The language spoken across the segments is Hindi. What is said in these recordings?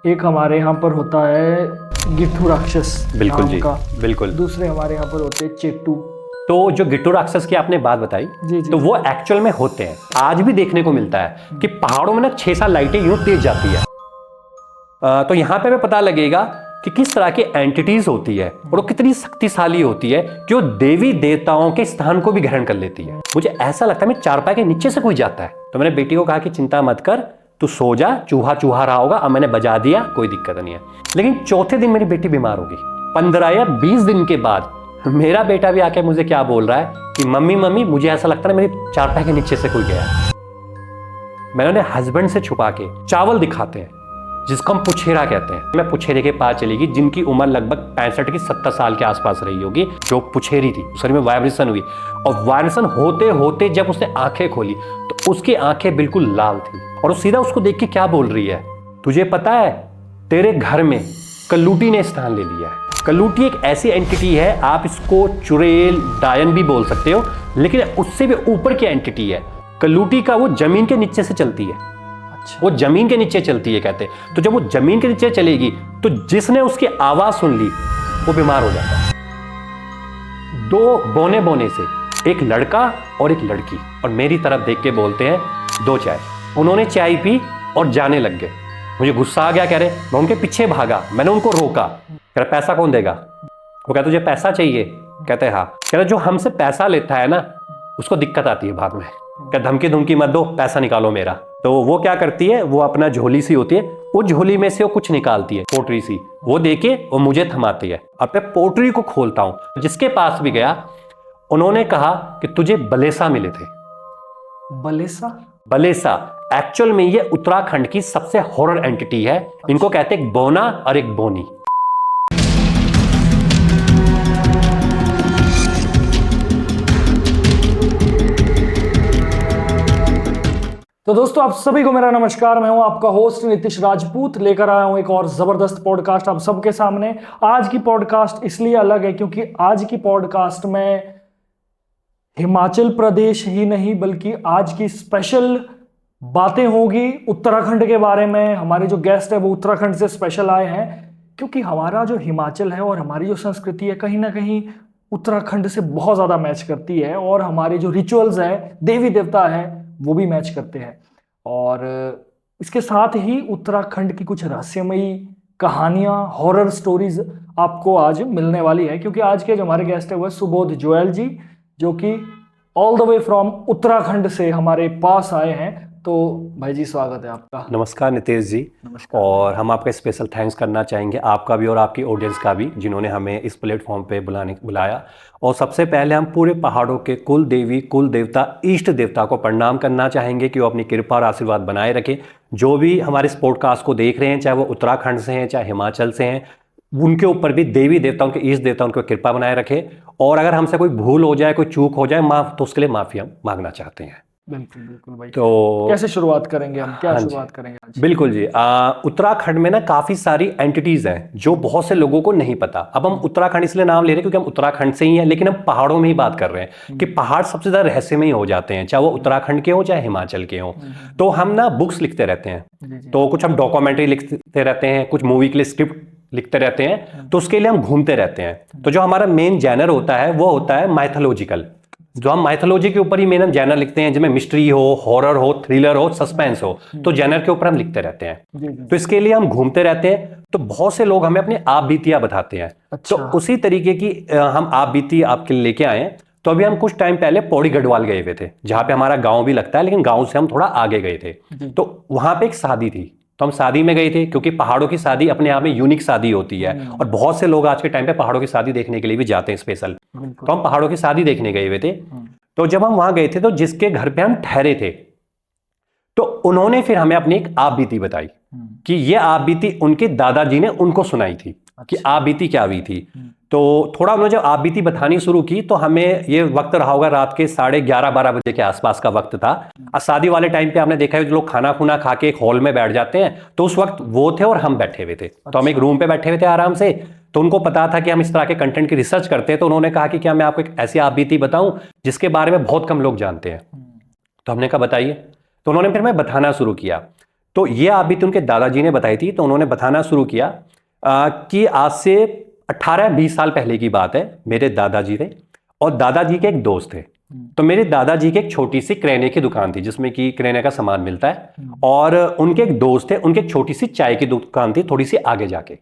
एक हमारे यहाँ पर होता है गिट्ठू राक्षस बिल्कुल नाम जी, का, बिल्कुल। दूसरे हमारे यहाँ पर होते हैं चेट्टू। तो जो गिट्टू राक्षस की आपने बात बताई, जी जी। तो वो एक्चुअल में होते हैं, आज भी देखने को मिलता है कि पहाड़ों में ना 6-7 लाइटें यूं तेज जाती है। तो यहाँ पे हमें पता लगेगा कि किस तरह की एंटिटीज होती है और वो कितनी शक्तिशाली होती है कि वो देवी देवताओं के स्थान को भी ग्रहण कर लेती है। मुझे ऐसा लगता है मैं चारपाई के नीचे से कोई जाता है तो मैंने बेटी को कहा कि चिंता मत कर, तू सो जा, चूहा चूहा रहा होगा, अब मैंने बजा दिया, कोई दिक्कत नहीं है। लेकिन चौथे दिन मेरी बेटी बीमार होगी। 15 या 20 दिन के बाद मेरा बेटा भी आके मुझे क्या बोल रहा है कि मम्मी मम्मी मुझे ऐसा लगता है मेरी चारपाई के नीचे से कोई गया। मैंने उन्हें हस्बैंड से छुपा के चावल दिखाते हैं जिसको हम पुछेरा कहते हैं। मैं पुछेरे के पास चली गई जिनकी उम्र लगभग 65 की 70 साल के आसपास रही होगी, जो पुछेरी थी। शरीर में वाइब्रेशन हुई और वाइब्रेशन होते होते जब उसने आंखें खोली तो उसकी आंखें बिल्कुल लाल थी और वो सीधा उसको देख के क्या बोल रही है, तुझे पता है तेरे घर में कल्लूटी ने स्थान ले लिया है। कल्लूटी एक ऐसी एंटिटी है, आप इसको चुड़ैल डायन भी बोल सकते हो, लेकिन उससे भी ऊपर की एंटिटी है। कल्लूटी का वो जमीन के नीचे से चलती है। वो जमीन के नीचे चलती है कहते हैं। तो जब वो जमीन के नीचे चलेगी तो जिसने उसकी आवाज सुन ली वो बीमार हो जाता है। 2 बोने बोने से, एक लड़का और एक लड़की, और मेरी तरफ देख के बोलते हैं 2 चाय। उन्होंने चाय पी और जाने लग गए। मुझे गुस्सा आ गया, कह रहे, मैं उनके पीछे भागा, मैंने उनको रोका, कह रहा पैसा कौन देगा? वो कहता तुझे पैसा चाहिए? कहते हाँ। कह रहा जो हमसे पैसा लेता है ना उसको दिक्कत आती है बाद में, क्या धमकी धमकी मत दो, पैसा निकालो मेरा। तो वो क्या करती है, वो अपना झोली सी होती है, उस झोली में से वो कुछ निकालती है, पोटरी सी, वो देके वो मुझे थमाती है। अब मैं पोटरी को खोलता हूं, जिसके पास भी गया उन्होंने कहा कि तुझे बलेसा मिले थे। बलेसा? बलेसा एक्चुअल में ये उत्तराखंड की सबसे हॉरर एंटिटी है। इनको कहते हैं एक बोना और एक बोनी। तो दोस्तों आप सभी को मेरा नमस्कार। मैं हूं आपका होस्ट नीतीश राजपूत, लेकर आया हूं एक और जबरदस्त पॉडकास्ट आप सबके सामने। आज की पॉडकास्ट इसलिए अलग है क्योंकि आज की पॉडकास्ट में हिमाचल प्रदेश ही नहीं बल्कि आज की स्पेशल बातें होगी उत्तराखंड के बारे में। हमारे जो गेस्ट है वो उत्तराखंड से स्पेशल आए हैं क्योंकि हमारा जो हिमाचल है और हमारी जो संस्कृति है कहीं ना कहीं उत्तराखंड से बहुत ज़्यादा मैच करती है, और हमारे जो रिचुअल्स है, देवी देवता है, वो भी मैच करते हैं। और इसके साथ ही उत्तराखंड की कुछ रहस्यमयी कहानियां, हॉरर स्टोरीज आपको आज मिलने वाली है क्योंकि आज के जो हमारे गेस्ट है वो सुबोध जोयल जी, जो कि all the way from Uttarakhand से हमारे पास आए हैं। तो भाई जी स्वागत है आपका। नमस्कार नितेश जी। नमस्कार। और हम आपका स्पेशल थैंक्स करना चाहेंगे, आपका भी और आपकी ऑडियंस का भी, जिन्होंने हमें इस प्लेटफॉर्म पे बुलाया। और सबसे पहले हम पूरे पहाड़ों के कुल देवी, कुल देवता, इष्ट देवता को प्रणाम करना चाहेंगे कि वो अपनी कृपा और आशीर्वाद बनाए रखें। जो भी हमारे इस पॉडकास्ट को देख रहे हैं, चाहे वो उत्तराखंड से हैं चाहे हिमाचल से हैं, उनके ऊपर भी देवी देवताओं के, इष्ट देवताओं की कृपा बनाए रखे। और अगर हमसे कोई भूल हो जाए, कोई चूक हो जाए, माफ, तो उसके लिए माफी हम मांगना चाहते हैं। बिल्कुल बिल्कुल भाई। तो कैसे शुरुआत करेंगे हम, क्या हाँ शुरुआत करेंगे आज? बिल्कुल जी। उत्तराखंड में ना काफी सारी एंटिटीज हैं जो बहुत से लोगों को नहीं पता। अब हम उत्तराखंड इसलिए नाम ले रहे हैं क्योंकि हम उत्तराखंड से ही हैं, लेकिन हम पहाड़ों में ही बात कर रहे हैं कि पहाड़ सबसे ज्यादा रहस्यमयी हो जाते हैं, चाहे वो उत्तराखंड के हो चाहे हिमाचल के हो। तो हम ना बुक्स लिखते रहते हैं, तो कुछ हम डॉक्यूमेंट्री लिखते रहते हैं, कुछ मूवी के लिए स्क्रिप्ट लिखते रहते हैं, तो उसके लिए हम घूमते रहते हैं। तो जो हमारा मेन जैनर होता है वो होता है माइथोलॉजिकल। जो हम माइथोलॉजी के ऊपर ही मेन जैनर लिखते हैं, जिसमें मिस्ट्री हो, हॉरर हो, थ्रिलर हो, सस्पेंस हो, तो जैनर के ऊपर हम लिखते रहते हैं। तो इसके लिए हम घूमते रहते हैं। तो बहुत से लोग हमें अपनी आप बीतियां बताते हैं। अच्छा। तो उसी तरीके की हम आप बीती आपके लिए लेके आए हैं। तो अभी हम कुछ टाइम पहले पौड़ी गढ़वाल गए हुए थे, जहां पे हमारा गांव भी लगता है, लेकिन गांव से हम थोड़ा आगे गए थे। तो वहां पे एक शादी थी, तो हम शादी में गए थे क्योंकि पहाड़ों की शादी अपने आप में यूनिक शादी होती है और बहुत से लोग आज के टाइम पे पहाड़ों की शादी देखने के लिए भी जाते हैं स्पेशल। तो हम पहाड़ों की शादी देखने गए हुए थे। तो जब हम वहां गए थे तो जिसके घर पे हम ठहरे थे, तो उन्होंने फिर हमें अपनी एक आप बीती बताई कि ये आप बीती उनके दादाजी ने उनको सुनाई थी कि आप बीती क्या हुई थी। तो थोड़ा उन्होंने जब आप बीती बतानी शुरू की तो हमें ये वक्त रहा होगा रात के 11:30-12 बजे के आसपास का वक्त था। शादी वाले टाइम पे आपने देखा है जो लोग खाना खुना खा के एक हॉल में बैठ जाते हैं, तो उस वक्त वो थे और हम बैठे हुए थे। तो हम एक रूम पे बैठे हुए थे आराम से। तो उनको पता था कि हम इस तरह के कंटेंट की रिसर्च करते हैं, तो उन्होंने कहा कि क्या मैं आपको एक ऐसी आप बीती बताऊं जिसके बारे में बहुत कम लोग जानते हैं। तो हमने कहा बताइए। तो उन्होंने फिर मैं बताना शुरू किया। तो ये आप भी तो उनके दादाजी ने बताई थी। तो उन्होंने बताना शुरू किया कि आज से 18-20 साल पहले की बात है। मेरे दादाजी थे और दादाजी के एक दोस्त थे। तो मेरे दादाजी की एक छोटी सी किराने की दुकान थी जिसमें कि किराने का सामान मिलता है, और उनके एक दोस्त थे, उनके एक छोटी सी चाय की दुकान थी थोड़ी सी आगे जाके।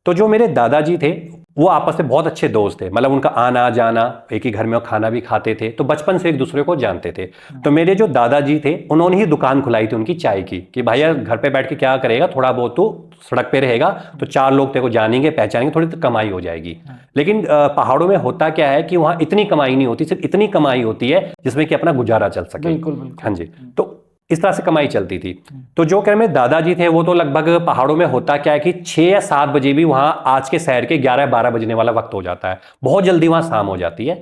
तो जो मेरे दादाजी थे वो आपस में बहुत अच्छे दोस्त थे, मतलब उनका आना जाना, एक ही घर में वो खाना भी खाते थे, तो बचपन से एक दूसरे को जानते थे। तो मेरे जो दादाजी थे उन्होंने ही दुकान खुलाई थी उनकी चाय की, कि भैया घर पे बैठ के क्या करेगा, थोड़ा बहुत तो सड़क पे रहेगा तो 4 लोग तेरे को जानेंगे पहचानेंगे, थोड़ी तो कमाई हो जाएगी। लेकिन पहाड़ों में होता क्या है कि वहां इतनी कमाई नहीं होती, सिर्फ इतनी कमाई होती है जिसमें कि अपना गुजारा चल सके। बिल्कुल बिल्कुल। हाँ जी, तो इस तरह से कमाई चलती थी। तो जो कह मेरे दादाजी थे वो तो लगभग पहाड़ों में होता क्या है कि 6 या 7 बजे भी वहां आज के शहर के 11-12 बजने वाला वक्त हो जाता है, बहुत जल्दी वहां शाम हो जाती है।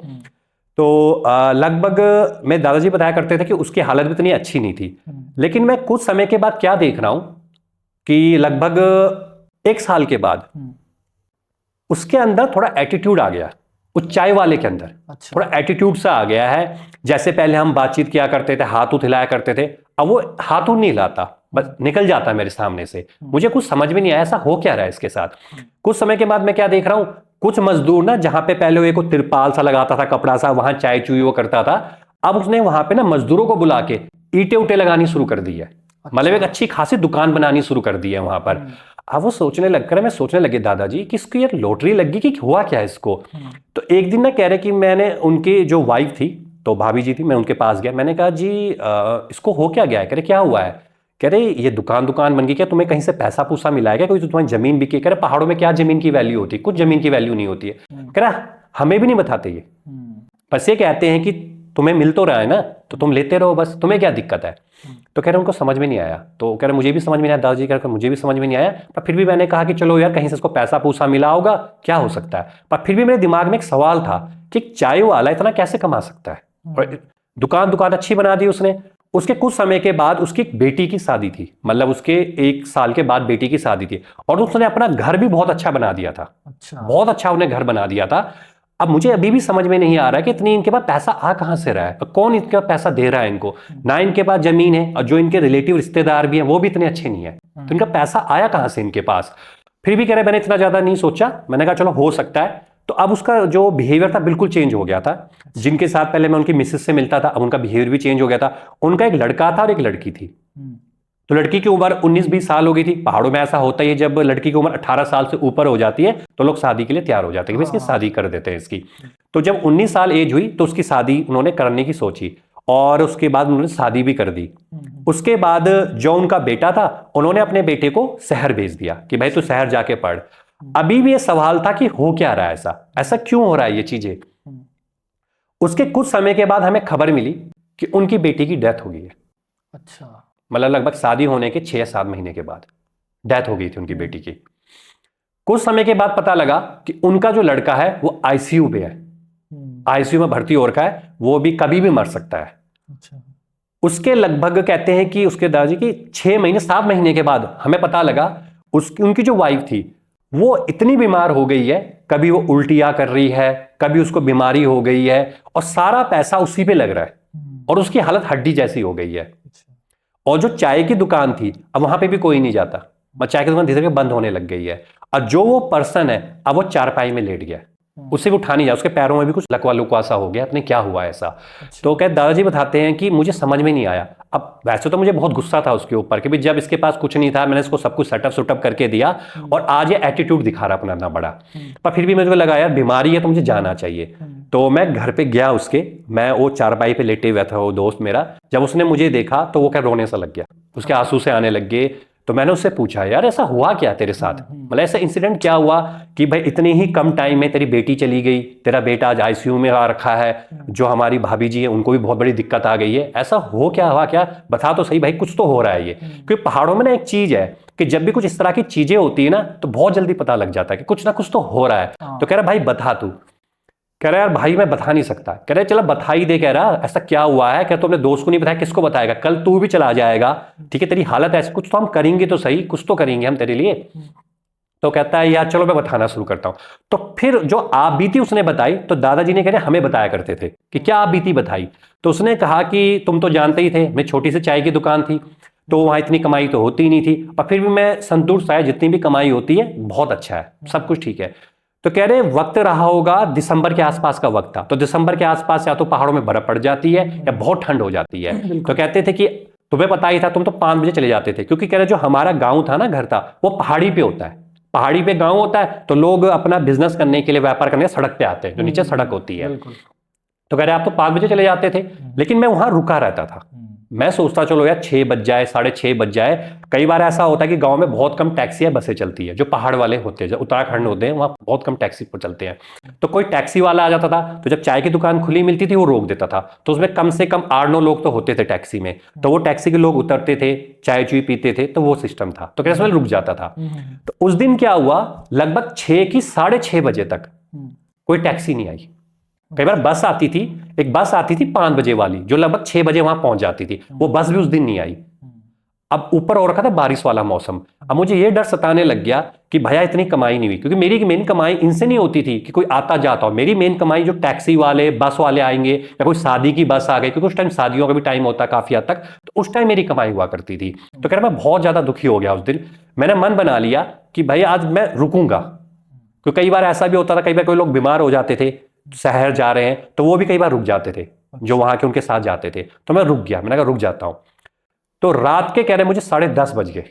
तो लगभग मेरे दादाजी बताया करते थे कि उसकी हालत भी इतनी अच्छी नहीं थी। लेकिन मैं कुछ समय के बाद क्या देख रहा हूं कि लगभग 1 साल के बाद उसके अंदर थोड़ा एटीट्यूड आ गया, उस चाय वाले के अंदर थोड़ा एटीट्यूड सा आ गया है। जैसे पहले हम बातचीत किया करते थे, हाथ उठ हिलाया करते थे, अब वो हाथ उठ नहीं हिलाता, बस निकल जाता मेरे सामने से। मुझे कुछ समझ में नहीं आया ऐसा हो क्या रहा है इसके साथ। कुछ समय के बाद मैं क्या देख रहा हूं, कुछ मजदूर ना, जहां पे पहले वो एक तिरपाल सा लगाता था कपड़ा सा, वहां चाय चुई वो करता था, अब उसने वहां पे ना मजदूरों को बुला के ईंटें उटे लगानी शुरू कर दी है। मतलब एक अच्छी खासी दुकान बनानी शुरू कर दी है वहां पर। अब वो मैं सोचने लगे दादाजी कि इसको यार लॉटरी लग गई कि हुआ क्या है इसको। तो एक दिन ना कह रहे कि मैंने उनकी जो वाइफ थी, तो भाभी जी थी, मैं उनके पास गया, मैंने कहा जी इसको हो क्या गया है। कह रहे क्या हुआ है। कह रहे ये दुकान बन गई क्या, तुम्हें कहीं से पैसा पूसा मिला है क्या, कोई तुम्हारी जमीन बिकी। कह रहे पहाड़ों में क्या जमीन की वैल्यू होती है, कुछ जमीन की वैल्यू नहीं होती है। कह रहा हमें भी नहीं बताते ये, बस ये कहते हैं कि तुम्हें मिल तो रहा है ना तो तुम लेते रहो, बस तुम्हें क्या दिक्कत है। तो कह रहे उनको समझ में नहीं आया। तो कह रहे मुझे भी समझ में नहीं आया, दादाजी कह रहे मुझे भी समझ में नहीं आया, पर फिर भी मैंने कहा कि चलो यार कहीं से इसको पैसा पूसा मिला होगा, क्या हो सकता है। पर फिर भी मेरे दिमाग में एक सवाल था कि चाय वाला इतना कैसे कमा सकता है। और दुकान अच्छी बना दी उसने। उसके कुछ समय के बाद उसकी एक बेटी की शादी थी, मतलब उसके 1 साल के बाद बेटी की शादी थी, और उसने अपना घर भी बहुत अच्छा बना दिया था। बहुत अच्छा उन्हें घर बना दिया था। अब मुझे अभी भी समझ में नहीं आ रहा कि इतनी इनके पास पैसा आ कहां से रहा है, कौन इनके पास पैसा दे रहा है इनको। ना इनके पास जमीन है, और जो इनके रिलेटिव रिश्तेदार भी हैं वो भी इतने अच्छे नहीं है, तो इनका पैसा आया कहां से इनके पास। फिर भी कह रहे मैंने इतना ज्यादा नहीं सोचा, मैंने कहा चलो हो सकता है। तो अब उसका जो बिहेवियर था बिल्कुल चेंज हो गया था। जिनके साथ पहले मैं उनकी मिसेस से मिलता था, अब उनका बिहेवियर भी चेंज हो गया था। उनका एक लड़का था और एक लड़की थी। तो लड़की की उम्र 19-20 साल हो गई थी। पहाड़ों में ऐसा होता ही है, जब लड़की की उम्र 18 साल से ऊपर हो जाती है तो लोग शादी के लिए तैयार हो जाते हैं कि इसकी शादी कर देते हैं इसकी। तो जब 19 साल एज हुई तो उसकी शादी उन्होंने करने की सोची, और उसके बाद उन्होंने शादी भी कर दी। उसके बाद जो उनका बेटा था, उन्होंने अपने बेटे को शहर भेज दिया कि भाई तू शहर जाके पढ़। अभी भी ये सवाल था कि हो क्या रहा है, ऐसा क्यों हो रहा है ये चीजें। उसके कुछ समय के बाद हमें खबर मिली कि उनकी बेटी की डेथ हो गई है। अच्छा। मतलब लगभग शादी होने के 6 या 7 महीने के बाद डेथ हो गई थी उनकी बेटी की। कुछ समय के बाद पता लगा कि उनका जो लड़का है वो आईसीयू पे है, आईसीयू में भर्ती हो रखा है, वो भी कभी भी मर सकता है। अच्छा। उसके लगभग कहते हैं कि उसके दादाजी की 6 महीने 7 महीने के बाद हमें पता लगा उनकी जो वाइफ थी वो इतनी बीमार हो गई है, कभी वो उल्टियां कर रही है, कभी उसको बीमारी हो गई है, और सारा पैसा उसी पे लग रहा है, और उसकी हालत हड्डी जैसी हो गई है। और जो चाय की दुकान थी अब वहां पे भी कोई नहीं जाता, चाय की दुकान धीरे धीरे बंद होने लग गई है। और जो वो पर्सन है अब वो चारपाई में लेट गया, उससे भी उठा नहीं जा, उसके पैरों में भी कुछ लकवा लुकवा सा हो गया, अपने क्या हुआ ऐसा। तो कहते दादाजी बताते हैं कि मुझे समझ में नहीं आया। अब वैसे तो मुझे बहुत गुस्सा था उसके ऊपर कि भी जब इसके पास कुछ नहीं था मैंने इसको सब कुछ सेटअप करके दिया, और आज ये एटीट्यूड दिखा रहा अपना इतना बड़ा। पर फिर भी मुझे लगा यार बीमारी है तो मुझे जाना चाहिए। तो मैं घर पे गया उसके, मैं वो चारपाई पे लेटे हुआ था वो दोस्त मेरा। जब उसने मुझे देखा तो वो क्या रोने सा लग गया, उसके आंसू से आने लग गए। तो मैंने उससे पूछा यार ऐसा हुआ क्या तेरे साथ, मतलब ऐसा इंसिडेंट क्या हुआ कि भाई इतने ही कम टाइम में तेरी बेटी चली गई, तेरा बेटा आज आईसीयू में आ रखा है, जो हमारी भाभी जी है उनको भी बहुत बड़ी दिक्कत आ गई है, ऐसा हो क्या हुआ, क्या बता तो सही भाई, कुछ तो हो रहा है ये। क्योंकि पहाड़ों में ना एक चीज है कि जब भी कुछ इस तरह की चीजें होती है ना तो बहुत जल्दी पता लग जाता है कि कुछ ना कुछ तो हो रहा है। तो कह रहा भाई बता तू। कह रहा यार भाई मैं बता नहीं सकता। कह रहे चलो बता ही दे। कह रहा ऐसा क्या हुआ है। कह तो अपने दोस्त को नहीं बताया, किसको बताएगा, कल तू भी चला जाएगा, ठीक है तेरी हालत ऐसी, कुछ तो हम करेंगे तो सही, कुछ तो करेंगे हम तेरे लिए। तो कहता है यार चलो मैं बताना शुरू करता हूं। तो फिर जो आप बीती उसने बताई, तो दादाजी ने कह रहे हमें बताया करते थे कि क्या आप बीती बताई। तो उसने कहा कि तुम तो जानते ही थे, मेरी छोटी सी चाय की दुकान थी, तो वहां इतनी कमाई तो होती ही नहीं थी, और फिर भी मैं संतुष्ट आया, जितनी भी कमाई होती है बहुत अच्छा है, सब कुछ ठीक है। तो कह रहे वक्त रहा होगा दिसंबर के आसपास का वक्त था, तो दिसंबर के आसपास या तो पहाड़ों में बर्फ पड़ जाती है या बहुत ठंड हो जाती है। तो कहते थे कि तुम्हें पता ही था, तुम तो 5 बजे चले जाते थे, क्योंकि कह रहे जो हमारा गांव था ना, घर था, वो पहाड़ी पे होता है, पहाड़ी पे गांव होता है, तो लोग अपना बिजनेस करने के लिए, व्यापार करने सड़क पे आते हैं, जो नीचे सड़क होती है। तो कह रहे आप तो 5 बजे चले जाते थे, लेकिन मैं वहां रुका रहता था। मैं सोचता चलो यार 6 बज जाए, 6:30 बज जाए। कई बार ऐसा होता है कि गांव में बहुत कम टैक्सी या बसें चलती है, जो पहाड़ वाले होते हैं, जो उत्तराखंड होते हैं, वहां बहुत कम टैक्सी पर चलते हैं। तो कोई टैक्सी वाला आ जाता था, तो जब चाय की दुकान खुली मिलती थी वो रोक देता था, तो उसमें कम से कम 8-9 लोग तो होते थे टैक्सी में, तो वो टैक्सी के लोग उतरते थे, चाय चुई पीते थे, तो वो सिस्टम था। तो कैसे रुक जाता था। तो उस दिन क्या हुआ, लगभग 6 की 6:30 बजे तक कोई टैक्सी नहीं आई। कई बार बस आती थी, एक बस आती थी 5 बजे वाली, जो लगभग 6 बजे वहां पहुंच जाती थी, वो बस भी उस दिन नहीं आई। अब ऊपर हो रखा था बारिश वाला मौसम। अब मुझे ये डर सताने लग गया कि भैया इतनी कमाई नहीं हुई, क्योंकि मेरी मेन कमाई इनसे नहीं होती थी कि कोई आता जाता हो। मेरी मेन कमाई जो टैक्सी वाले, बस वाले आएंगे, या कोई शादी की बस आ गई, क्योंकि उस टाइम शादियों का भी टाइम होता है काफी हद तक, तो उस टाइम मेरी कमाई हुआ करती थी। तो कह रहा मैं बहुत ज्यादा दुखी हो गया उस दिन। मैंने मन बना लिया कि भाई आज मैं रुकूंगा, क्योंकि कई बार ऐसा भी होता था, कई बार कोई लोग बीमार हो जाते थे, शहर जा रहे हैं, तो वो भी कई बार रुक जाते थे, जो वहां के उनके साथ जाते थे। तो मैं रुक गया, मैंने कहा रुक जाता हूं। तो रात के कह रहे मुझे 10:30 बज गए,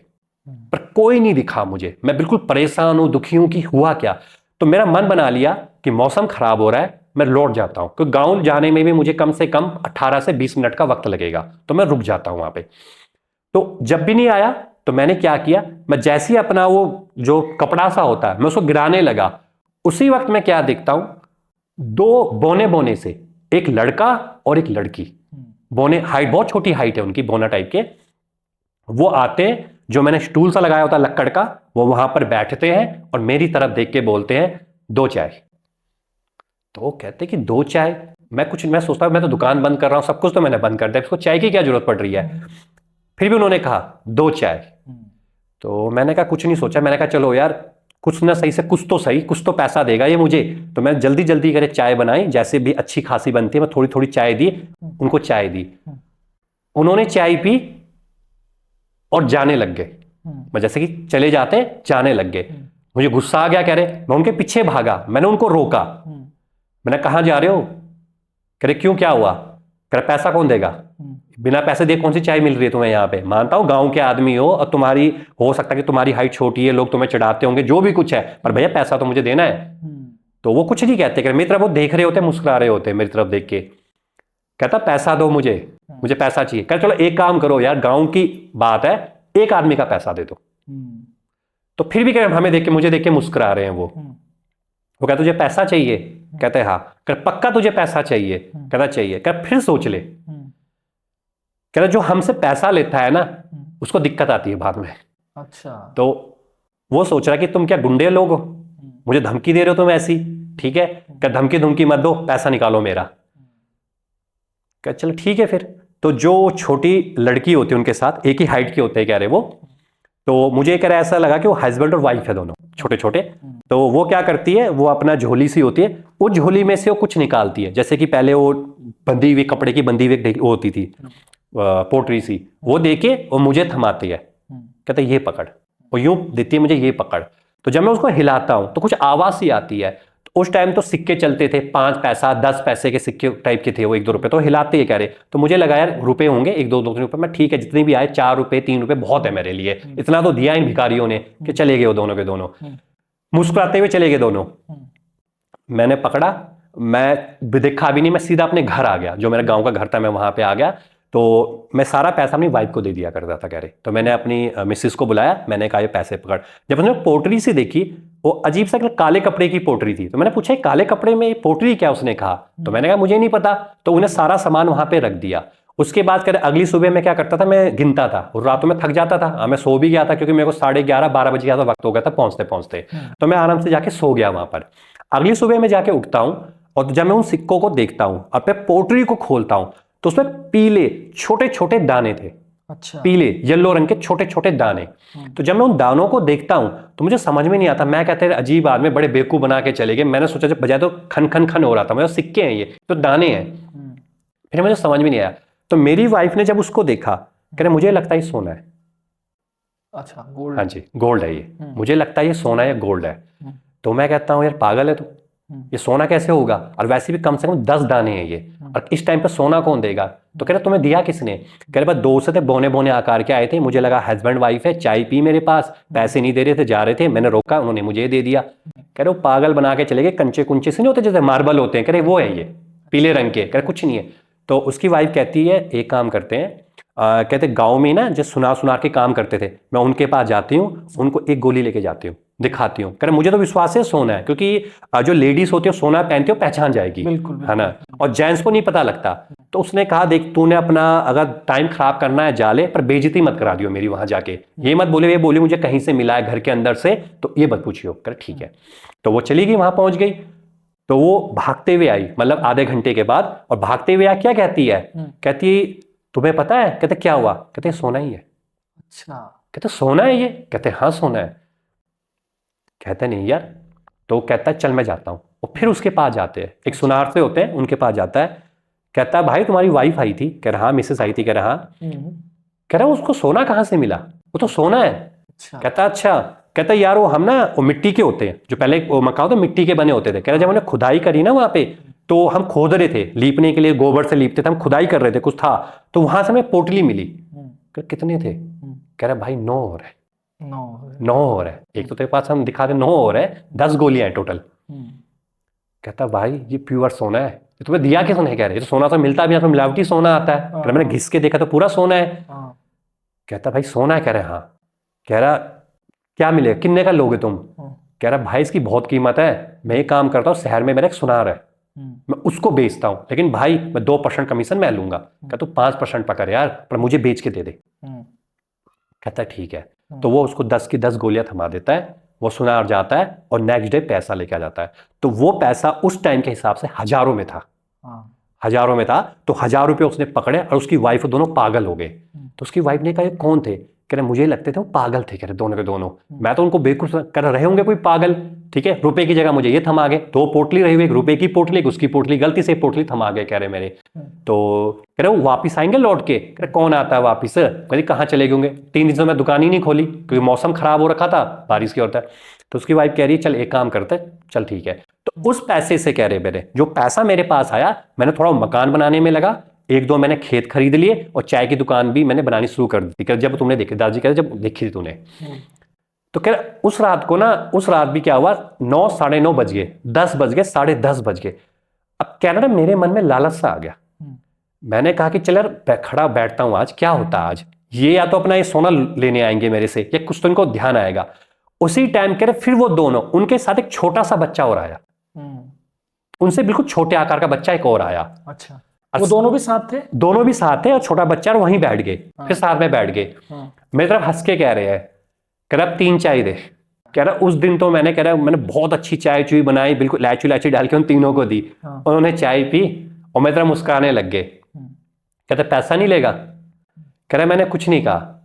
पर कोई नहीं दिखा मुझे। मैं बिल्कुल परेशान हूं, दुखी हूं कि हुआ क्या। तो मेरा मन बना लिया कि मौसम खराब हो रहा है, मैं लौट जाता हूं, क्योंकि गांव जाने में भी मुझे कम से कम 18 से 20 मिनट का वक्त लगेगा, तो मैं रुक जाता हूं वहां पे। तो जब भी नहीं आया, तो मैंने क्या किया, मैं जैसे ही अपना वो जो कपड़ा सा होता है मैं उसको गिराने लगा, उसी वक्त मैं क्या देखता हूं, 2 बोने बोने से, एक लड़का और एक लड़की, बोने हाइट, बहुत छोटी हाइट है उनकी, बोना टाइप के, वो आते हैं, जो मैंने स्टूल सा लगाया होता है लक्कड़ का, वो वहां पर बैठते हैं और मेरी तरफ देख के बोलते हैं 2 चाय। तो वो कहते हैं कि 2 चाय। मैं सोचता हूं मैं तो दुकान बंद कर रहा हूं, सब कुछ तो मैंने बंद कर दिया, इसको चाय की क्या जरूरत पड़ रही है। फिर भी उन्होंने कहा 2 चाय। तो मैंने कहा कुछ नहीं सोचा, मैंने कहा चलो यार कुछ ना सही से, कुछ तो सही, कुछ तो पैसा देगा ये मुझे। तो मैं जल्दी जल्दी करे चाय बनाई, जैसे भी अच्छी खासी बनती है, मैं थोड़ी थोड़ी चाय दी, उनको चाय दी। उन्होंने चाय पी और जाने लग गए। मैं जैसे कि चले जाते जाने लग गए। मुझे गुस्सा आ गया, कह रहे, मैं उनके पीछे भागा, मैंने उनको रोका, मैंने कहा जा रहे हो, कह रहे क्यों, क्या हुआ, कह रहे पैसा कौन देगा, बिना पैसे दिए कौन सी चाय मिल रही है तुम्हें यहाँ पे। मानता हूँ गांव के आदमी हो और तुम्हारी, हो सकता है कि तुम्हारी हाइट छोटी है, लोग तुम्हें चिढ़ाते होंगे, जो भी कुछ है, पर भैया पैसा तो मुझे देना है। तो वो कुछ नहीं कहते, मेरी तरफ वो देख रहे होते, मुस्कुरा रहे होते मेरी तरफ देख के। कहता पैसा दो मुझे, मुझे पैसा चाहिए। कहता चलो एक काम करो यार, गाँव की बात है, एक आदमी का पैसा दे दो। तो फिर भी कह हमें देख के, मुझे देख के मुस्कुरा रहे हैं वो कहता तुझे पैसा चाहिए, कहते हाँ। कह पक्का तुझे पैसा चाहिए, कहता चाहिए। कह फिर सोच ले, कहता जो हमसे पैसा लेता है ना, उसको दिक्कत आती है बाद में। अच्छा। तो वो सोच रहा कि तुम क्या गुंडे लोग हो, मुझे धमकी दे रहे हो तुम ऐसी, ठीक है, क्या धमकी मत दो, पैसा निकालो मेरा। कह चलो ठीक है फिर। तो जो छोटी लड़की होती है उनके साथ एक ही हाइट के होते हैं, कह रहे वो, तो मुझे कह रहा ऐसा लगा कि वो हस्बैंड और वाइफ है दोनों, छोटे छोटे। तो वो क्या करती है, वो अपना झोली सी होती है, उस झोली में से वो कुछ निकालती है, जैसे कि पहले वो बंधी हुई, कपड़े की बंधी हुई वो होती थी पोटरी सी, वो देके वो मुझे थमाती है, कहते ये पकड़, वो यूं देती है मुझे, ये पकड़। तो जब मैं उसको हिलाता हूं तो कुछ आवाज सी आती है। तो उस टाइम तो सिक्के चलते थे, 5 पैसा 10 पैसे के सिक्के टाइप के थे वो, 1-2 रुपए, तो हिलाते ही कह रहे। तो मुझे लगा यार रुपए होंगे 1-2 रुपए, मैं ठीक है जितने भी आए, 4 रुपए 3 रुपए बहुत है मेरे लिए, इतना तो दिया इन भिखारियों ने कि चले गए वो दोनों के दोनों, मुस्कुराते हुए चले गए दोनों। मैंने पकड़ा, मैं देखा भी नहीं, मैं सीधा अपने घर आ गया, जो मेरा गांव का घर था मैं वहां पे आ गया। तो मैं सारा पैसा अपनी वाइफ को दे दिया करता था, कह रहे। तो मैंने अपनी मिसेस को बुलाया, मैंने कहा ये पैसे पकड़। जब उसने पोटरी से देखी, वो अजीब सा काले कपड़े की पोटरी थी, तो मैंने पूछा काले कपड़े में पोटरी क्या, उसने कहा। तो मैंने कहा मुझे नहीं पता। तो उन्हें सारा सामान वहां पे रख दिया। उसके बाद कह रहे अगली सुबह मैं क्या करता था, मैं गिनता था, और रातों में थक जाता था, मैं सो भी गया था, क्योंकि मेरे को 11:30-12 बजे का वक्त हो गया था पहुंचते पहुंचते। तो मैं आराम से जाके सो गया वहां पर। अगली सुबह मैं जाके उठता हूं, और जब मैं उन सिक्कों को देखता हूं और मैं पोटरी को खोलता हूं, तो उसमें पीले छोटे छोटे दाने थे। अच्छा। पीले येलो रंग के छोटे छोटे दाने। तो जब मैं उन दानों को देखता हूं तो मुझे समझ में नहीं आता, मैं कहते हैं अजीब आदमी, बड़े बेवकूफ बना के चले गए। मैंने सोचा जब बजाय तो खन खन खन हो रहा था, मुझे सिक्के हैं ये तो दाने हैं। फिर मुझे समझ में नहीं आया। तो मेरी वाइफ ने जब उसको देखा, कह रहे मुझे लगता है सोना है। अच्छा, गोल्ड। हाँ जी, गोल्ड है ये। मुझे लगता है ये सोना या गोल्ड है। तो मैं कहता हूँ यार पागल है तू, ये सोना कैसे होगा, और वैसे भी कम से कम 10 दाने हैं ये, और इस टाइम पे सोना कौन देगा। तो कह रहे तुम्हें दिया किसने, कह रहे बस दोस्त थे, बोने बोने आकार के आए थे, मुझे लगा हस्बैंड वाइफ है, चाय पी मेरे पास, पैसे नहीं दे रहे थे, जा रहे थे, मैंने रोका, उन्होंने मुझे दे दिया। कह रहे वो पागल बना के चले गए, कंचे कुंचे से नहीं होते जैसे मार्बल होते हैं, कह रहे वो है ये पीले रंग के, कह रहे कुछ नहीं है। तो उसकी वाइफ कहती है एक काम करते हैं, कहते गांव में ना जो सुनार सुनार के काम करते थे, मैं उनके पास जाती हूँ, उनको एक गोली लेके जाती हूँ, दिखाती हूँ। कह रहे मुझे तो विश्वास है सोना है, क्योंकि जो लेडीज होती है सोना पहनती है पहचान जाएगी, बिल्कुल, है ना, और जेंट्स को नहीं पता लगता। तो उसने कहा देख तूने अपना अगर टाइम खराब करना है जा ले, पर बेइज्जती मत करा दियो मेरी वहां जाके, ये मत बोले, ये बोली मुझे कहीं से मिला है घर के अंदर से, तो ये मत पूछियो। कर ठीक है। तो वो चली गई, वहां पहुंच गई, तो वो भागते हुए आई, मतलब आधे घंटे के बाद, और भागते हुए क्या कहती है, कहती तुम्हें पता है, कहते क्या हुआ, कहते सोना ही है। अच्छा। कहते सोना है ये, कहते हाँ सोना है। कहते नहीं यार, तो कहता है चल मैं जाता हूं, और फिर उसके पास जाते हैं, एक सुनार से होते हैं उनके पास जाता है। कहता है भाई तुम्हारी वाइफ आई थी, कह रहा हाँ मिसेस आई थी, कह रहा हाँ, कह रहा उसको सोना कहां से मिला, वो तो सोना है। अच्छा। कहता अच्छा, कहता यार वो हम ना वो मिट्टी के होते हैं, जो पहले वो मकान तो मिट्टी के बने होते थे, कह रहा जब हमने खुदाई करी ना वहां पे, तो हम खोद रहे थे लीपने के लिए, गोबर से लीपते थे, हम खुदाई कर रहे थे, कुछ था, तो वहां से हमें पोटली मिली। कितने थे, कह रहा भाई 9 और है, 9 और है, एक तो तेरे पास हम दिखा दे 9 और है, 10 गोलियां हैं टोटल। कहता भाई ये प्योर सोना है, ये तुम्हें दिया किसने, कह रहे ये तो सोना तो मिलता भी है, तो मिलावटी सोना आता है, कह रहा मैंने घिस के देखा तो पूरा सोना है। कहता भाई सोना है, कह रहे हाँ, कह रहा क्या मिलेगा, कितने का लोगे तुम, कह रहा भाई इसकी बहुत कीमत है, मैं एक काम करता हूँ, शहर में मेरा एक सुनार है, मैं उसको बेचता हूँ, लेकिन भाई मैं 2% कमीशन मैं लूंगा। कहता तू 5% पकड़ यार, पर मुझे बेच के दे दे। कहता ठीक है। तो वो उसको 10 की 10 गोलियां थमा देता है, वो सुनार जाता है, और नेक्स्ट डे पैसा लेके आ जाता है। तो वो पैसा उस टाइम के हिसाब से हजारों में था, हजारों में था। तो 1000 रुपये उसने पकड़े, और उसकी वाइफ दोनों पागल हो गए। तो उसकी वाइफ ने कहा ये कौन थे, कह रहे मुझे लगते थे वो पागल थे, कह रहे दोनों के दोनों, मैं तो उनको बेवकूफ कर रहे होंगे कोई पागल, ठीक है, रुपए की जगह मुझे ये थमा गए, 2 पोटली रही हुई, एक रुपए की पोटली, एक उसकी पोटली, गलती से पोटली थमा गए, कह रहे मेरे। तो कह रहे वो वापिस आएंगे लौट के, कह रहे कौन आता है वापिस, कह कहाँ चले गए होंगे, 3 दिन से मैं दुकान ही नहीं खोली, क्योंकि मौसम खराब हो रखा था, बारिश की होता है। तो उसकी वाइफ कह रही है चल एक काम करते, चल ठीक है। तो उस पैसे से कह रहे मेरे जो पैसा मेरे पास आया, मैंने थोड़ा मकान बनाने में लगा, 1-2 मैंने खेत खरीद लिए, और चाय की दुकान भी मैंने बनानी शुरू कर दी, जब तुमने देखी, दादाजी कह रहे जब देखी थी तूने। तो कह रहा उस रात को ना, उस रात भी क्या हुआ, 9, 9:30 बज गए, 10 बज गए, 10:30 बज गए। अब कह रहा मेरे मन में लालच सा आ गया, मैंने कहा कि चल यार खड़ा बैठता हूं, आज क्या होता है, आज ये या तो अपना ये सोना लेने आएंगे मेरे से, या कुछ तो इनको ध्यान आएगा। उसी टाइम कह रहे फिर वो दोनों, उनके साथ एक छोटा सा बच्चा और आया, उनसे बिल्कुल छोटे आकार का बच्चा एक और आया। अच्छा, वो दोनों भी साथ थे, दोनों भी साथ थे, और छोटा बच्चा वहीं बैठ गए, फिर साथ में बैठ गए। मेरी तरफ हंस के कह रहे हैं, कह रहा 3 चाय दे। कह रहा उस दिन तो मैंने, कह रहा मैंने बहुत अच्छी चाय चुई बनाई, बिल्कुल इलायची इलायची डाल के उन तीनों को दी, उन्होंने चाय पी, और मेरी तरफ मुस्कुराने लग गए। कहते पैसा नहीं लेगा, कह रहा मैंने कुछ नहीं कहा,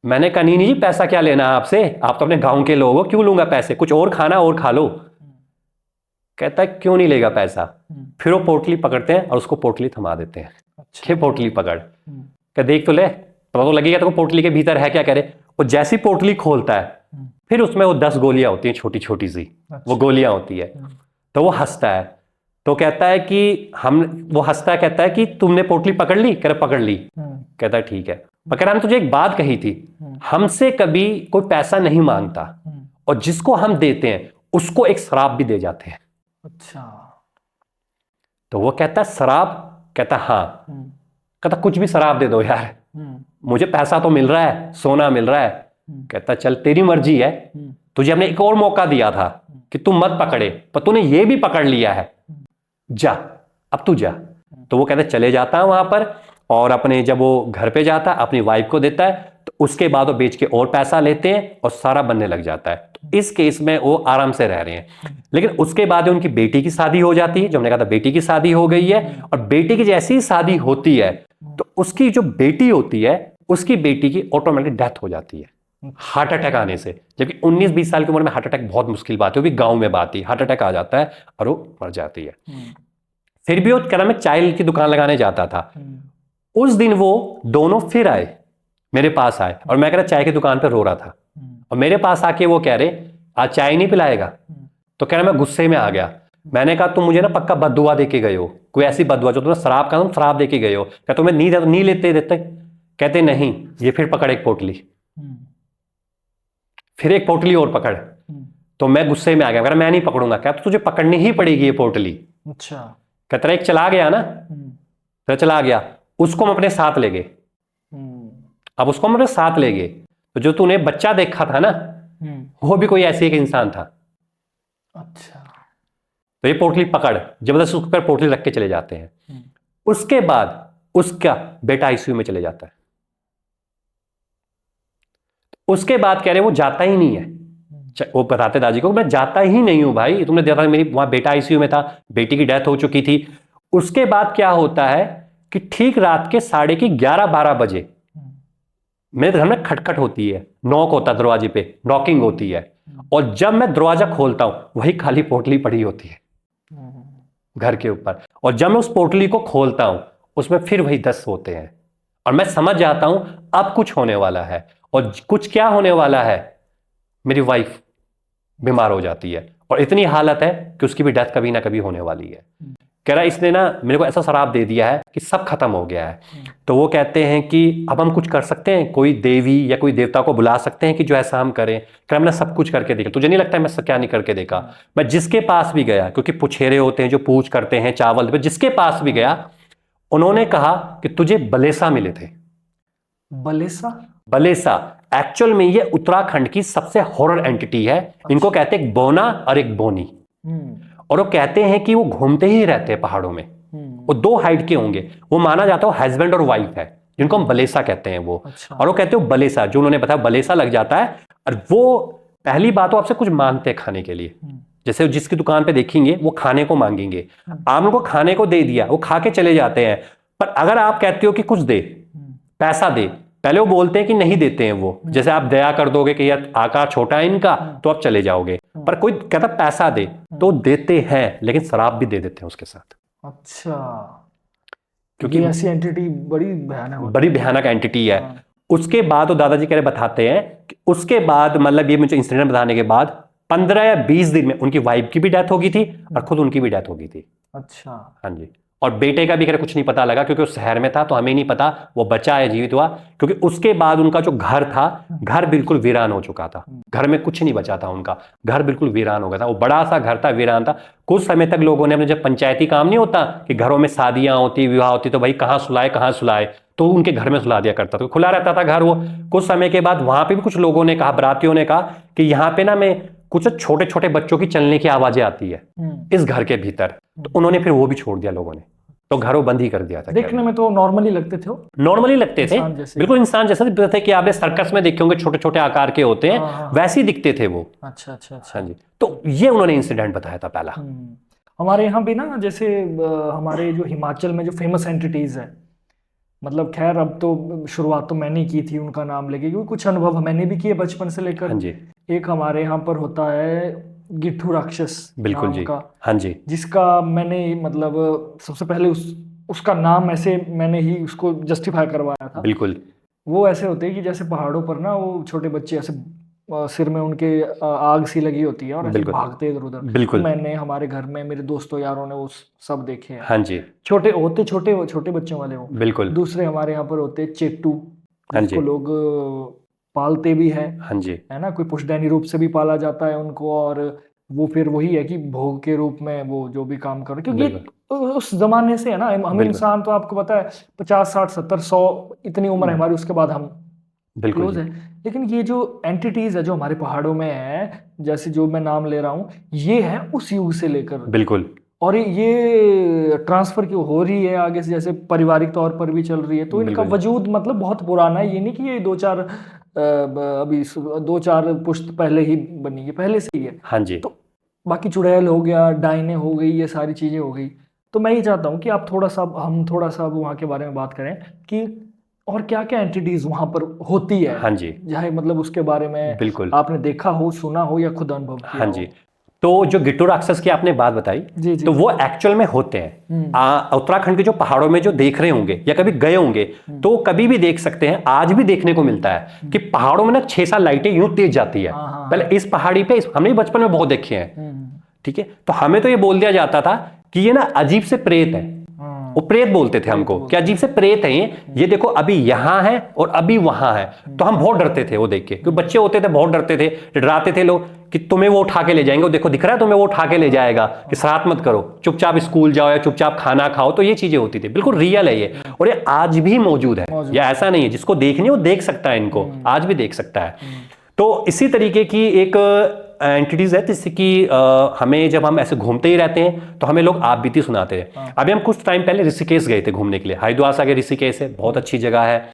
मैंने कहा नहीं जी पैसा क्या लेना है आपसे, आप तो अपने गांव के लोग हो, क्यों लूंगा पैसे, कुछ और खाना और खा लो। कहता है क्यों नहीं लेगा पैसा। फिर वो पोटली पकड़ते हैं और उसको पोटली थमा देते हैं। अच्छा। पोटली पकड़ क्या देख तो ले, पता तो लगेगा तो पोटली के भीतर है क्या, करे। वो जैसी पोटली खोलता है, फिर उसमें वो 10 गोलियां होती हैं, छोटी छोटी सी। अच्छा। वो गोलियां होती है। तो वो हंसता है, तो कहता है कि वो हंसता है, कहता है कि तुमने पोटली पकड़ ली, कह रहा पकड़ ली। कहता है ठीक है, मगर हमने तुझे एक बात कही थी, हमसे कभी कोई पैसा नहीं मांगता, और जिसको हम देते हैं उसको एक शराब भी दे जाते हैं। अच्छा। तो वो कहता है शराब, कहता हाँ, कहता कुछ भी शराब दे दो यार, मुझे पैसा तो मिल रहा है, सोना मिल रहा है। कहता चल तेरी मर्जी है, तुझे हमने एक और मौका दिया था कि तू मत पकड़े, पर तूने ये भी पकड़ लिया है, जा अब तू जा। तो वो कहता चले जाता है वहां पर, और अपने जब वो घर पे जाता है अपनी वाइफ को देता है, तो उसके बाद वो बेच के और पैसा लेते हैं और सारा बनने लग जाता है। तो इस केस में वो आराम से रह रहे हैं। लेकिन उसके बाद उनकी बेटी की शादी हो जाती है, जो हमने कहा था बेटी की शादी हो गई है, और बेटी की जैसी ही शादी होती है तो उसकी जो बेटी होती है, उसकी बेटी की ऑटोमेटिक डेथ हो जाती है हार्ट अटैक आने से। जबकि 19-20 साल की उम्र में हार्ट अटैक बहुत मुश्किल बात है, वो भी गांव में बात ही, हार्ट अटैक आ जाता है और वो मर जाती है। फिर भी वो क्या नाम है, चाय की दुकान लगाने जाता था। उस दिन वो दोनों फिर आए मेरे पास आए और मैं कह रहा चाय की दुकान पर रो रहा था, और मेरे पास आके वो कह रहे आज चाय नहीं पिलाएगा। तो कह रहा मैं गुस्से में आ गया। मैंने कहा तुम मुझे ना पक्का बददुआ दे के गए हो, कोई ऐसी बददुआ जो तुमने शराब का, तुम शराब दे के गए हो। क्या तुम्हें नहीं लेते देते? कहते नहीं। ये फिर पकड़ एक पोटली, फिर एक पोटली और पकड़। तो मैं गुस्से में आ गया, मैं नहीं पकड़ूंगा। क्या तो तुझे पकड़नी ही पड़ेगी ये पोटली। अच्छा। कहता एक चला गया ना, तो चला गया, उसको हम अपने साथ ले गए। अब उसको हम अपने साथ ले गए, तो जो तूने बच्चा देखा था ना, वो भी कोई ऐसी एक इंसान था। अच्छा। तो ये पोटली पकड़, जबरदस्ती उसके ऊपर पोटली रख के चले जाते हैं। उसके बाद उसका बेटा आईसीयू में चले जाता है। उसके बाद कह रहे वो जाता ही नहीं है। वो बताते दादी को मैं जाता ही नहीं हूं भाई, तुमने देखा मेरी वहां बेटा आईसीयू में था, बेटी की डेथ हो चुकी थी। उसके बाद क्या होता है कि ठीक रात के 11:30-12 बजे मेरे घर में खटखट होती है, नॉक होता है दरवाजे पे, नॉकिंग होती है। और जब मैं दरवाजा खोलता हूं वही खाली पोटली पड़ी होती है घर के ऊपर। और जब मैं उस पोटली को खोलता हूं उसमें फिर वही 10 होते हैं। और मैं समझ जाता हूं अब कुछ होने वाला है। और कुछ क्या होने वाला है, मेरी वाइफ बीमार हो जाती है और इतनी हालत है कि उसकी भी डेथ कभी ना कभी होने वाली है। कह रहा इसने ना मेरे को ऐसा शराब दे दिया है कि सब खत्म हो गया है। तो वो कहते हैं कि अब हम कुछ कर सकते हैं, कोई देवी या कोई देवता को बुला सकते हैं कि जो ऐसा हम करें। कह रहा हमने सब कुछ करके देखा, तुझे नहीं लगता है मैं क्या नहीं करके देखा। मैं जिसके पास भी गया, क्योंकि पुछेरे होते हैं जो पूछ करते हैं चावल पे, जिसके पास भी गया उन्होंने कहा कि तुझे बलेसा मिले थे। बलेसा एक्चुअल में ये उत्तराखंड की सबसे हॉरर एंटिटी है। इनको कहते हैं एक बोना और एक बोनी। और वो कहते हैं कि वो घूमते ही रहते हैं पहाड़ों में। वो 2 हाइट के होंगे। वो माना जाता है हस्बैंड और वाइफ है, जिनको हम बलेसा कहते हैं वो। अच्छा। और वो कहते हैं बलेसा, जो उन्होंने बताया बलेसा लग जाता है। और वो पहली बात वो आपसे कुछ मांगते हैं खाने के लिए। जैसे जिसकी दुकान पे देखेंगे वो खाने को मांगेंगे, आप उनको खाने को दे दिया, वो खा के चले जाते हैं। पर अगर आप कहते हो कि कुछ दे, पैसा दे, पहले वो बोलते हैं कि नहीं देते हैं वो। जैसे आप दया कर दोगे कि यार आकार छोटा है इनका, तो आप चले जाओगे। पर कोई कहता पैसा दे तो देते हैं, लेकिन शराब भी दे देते हैं उसके साथ। अच्छा। क्योंकि ऐसी एंटिटी बड़ी भयानक एंटिटी है। उसके बाद वो दादाजी कह रहे बताते हैं कि उसके बाद मतलब ये मुझे इंसिडेंट बताने के बाद 15 या 20 दिन में उनकी वाइफ की भी डेथ हो गई थी और खुद उनकी भी डेथ हो गई थी। अच्छा। हाँ जी। और बेटे का भी कह रहे कुछ नहीं पता लगा, क्योंकि वो शहर में था, तो हमें नहीं पता वो बचा है जीवित हुआ। क्योंकि उसके बाद उनका जो घर था, घर बिल्कुल वीरान हो चुका था। घर में कुछ नहीं बचा था, उनका घर बिल्कुल वीरान हो गया था। वो बड़ा सा घर था, वीरान था। कुछ समय तक लोगों ने अपने, जब पंचायती काम नहीं होता कि घरों में शादियां होती, विवाह होती, तो भाई कहाँ सुलाए, तो उनके घर में सुला दिया करता था, खुला रहता था घर वो। कुछ समय के बाद वहां पे भी कुछ लोगों ने कहा, बरातियों ने कहा कि यहाँ पे ना मैं कुछ छोटे छोटे बच्चों की चलने की आवाजें आती है इस घर के भीतर। तो उन्होंने फिर वो भी छोड़ दिया लोगों ने, तो घरों बंद ही कर दिया था। देखने में तो नॉर्मली लगते थे, नॉर्मली लगते थे, बिल्कुल इंसान जैसे दिखते थे कि आपने सर्कस में देखे होंगे, छोटे छोटे आकार के होते हैं, वैसे ही दिखते थे वो। अच्छा अच्छा अच्छा। हाँ जी। तो ये उन्होंने इंसिडेंट बताया था पहला। हमारे यहाँ भी ना, जैसे हमारे जो हिमाचल में जो फेमस एंटिटीज है, मतलब खैर अब तो शुरुआत तो मैंने की थी उनका नाम लेके, क्योंकि कुछ अनुभव मैंने भी किए बचपन से लेकर। हाँ जी। एक हमारे यहाँ पर होता है गिट्ठू राक्षस, बिल्कुल जी का। हाँ जी। जिसका मैंने मतलब सबसे पहले उसका नाम ऐसे मैंने ही उसको जस्टिफाई करवाया था। बिल्कुल। वो ऐसे होते हैं कि जैसे पहाड़ों पर ना वो छोटे बच्चे ऐसे सिर में उनके आग सी लगी होती है और ऐसे भागते इधर उधर। बिल्कुल। मैंने हमारे घर में मेरे दोस्तों यारों ने वो सब देखे हैं। हाँ जी। छोटे होते, छोटे बच्चों वाले वो। बिल्कुल। दूसरे हमारे यहाँ पर होते चेट्टू, हाँ जिसको लोग पालते भी है। हाँ जी। है ना, कोई पुष्टैनी रूप से भी पाला जाता है उनको, और वो फिर वही है कि भोग के रूप में वो जो भी काम कर, क्योंकि उस जमाने से है ना, हम इंसान तो आपको पता है 50 60 70 100 इतनी उम्र है हमारी, उसके बाद हम क्लोज है। लेकिन ये जो एंटिटीज है जो हमारे पहाड़ों में है, जैसे जो मैं नाम ले रहा हूँ, ये है उस युग से लेकर। बिल्कुल। और ये ट्रांसफर क्यों हो रही है आगे से, जैसे पारिवारिक तौर पर भी चल रही है, तो इनका वजूद मतलब बहुत पुराना है। ये नहीं कि ये 2-4 पुश्त पहले ही बनी है, पहले से ही है। हाँ जी। तो बाकी चुड़ैल हो गया, डायने हो गई, ये सारी चीजें हो गई। तो मैं ये चाहता हूँ कि आप हम थोड़ा सा वहाँ के बारे में बात करें कि और क्या क्या एंटिटीज वहां पर होती है। हाँ जी। चाहे मतलब उसके बारे में बिल्कुल आपने देखा हो, सुना हो या खुद अनुभव किया हाँ जी। तो जो गिट्टू राक्षस की आपने बात बताई, जी जी। तो वो एक्चुअल में होते हैं उत्तराखंड के जो पहाड़ों में जो देख रहे होंगे या कभी गए होंगे तो कभी भी देख सकते हैं, आज भी देखने को मिलता है कि पहाड़ों में ना 6-7 लाइटें यूं तेज जाती है। पहले इस पहाड़ी पे हमने भी बचपन में बहुत देखे हैं, ठीक है। तो हमें तो ये बोल दिया जाता था कि ये ना अजीब से प्रेत है, वो प्रेत बोलते थे हमको कि अजीब से प्रेत है ये देखो अभी यहां है और अभी वहां है। तो हम बहुत डरते थे वो देख के, क्योंकि बच्चे होते थे बहुत डरते थे, डराते थे लोग कि तुम्हें वो उठा के ले जाएंगे, वो देखो दिख रहा है तुम्हें वो उठा के ले जाएगा, कि शरारत मत करो, चुपचाप स्कूल जाओ या चुपचाप खाना खाओ। तो ये चीजें होती थी, बिल्कुल रियल है ये, और ये आज भी मौजूद है, या ऐसा नहीं है जिसको देखनी है वो देख सकता है, इनको आज भी देख सकता है। तो इसी तरीके की एक एंटिटीज है जिससे कि हमें जब हम ऐसे घूमते ही रहते हैं तो हमें लोग आप बीती सुनाते हैं। अभी हम कुछ टाइम पहले ऋषिकेश गए थे घूमने के लिए, हरिद्वार से आगे ऋषिकेश है, बहुत अच्छी जगह है।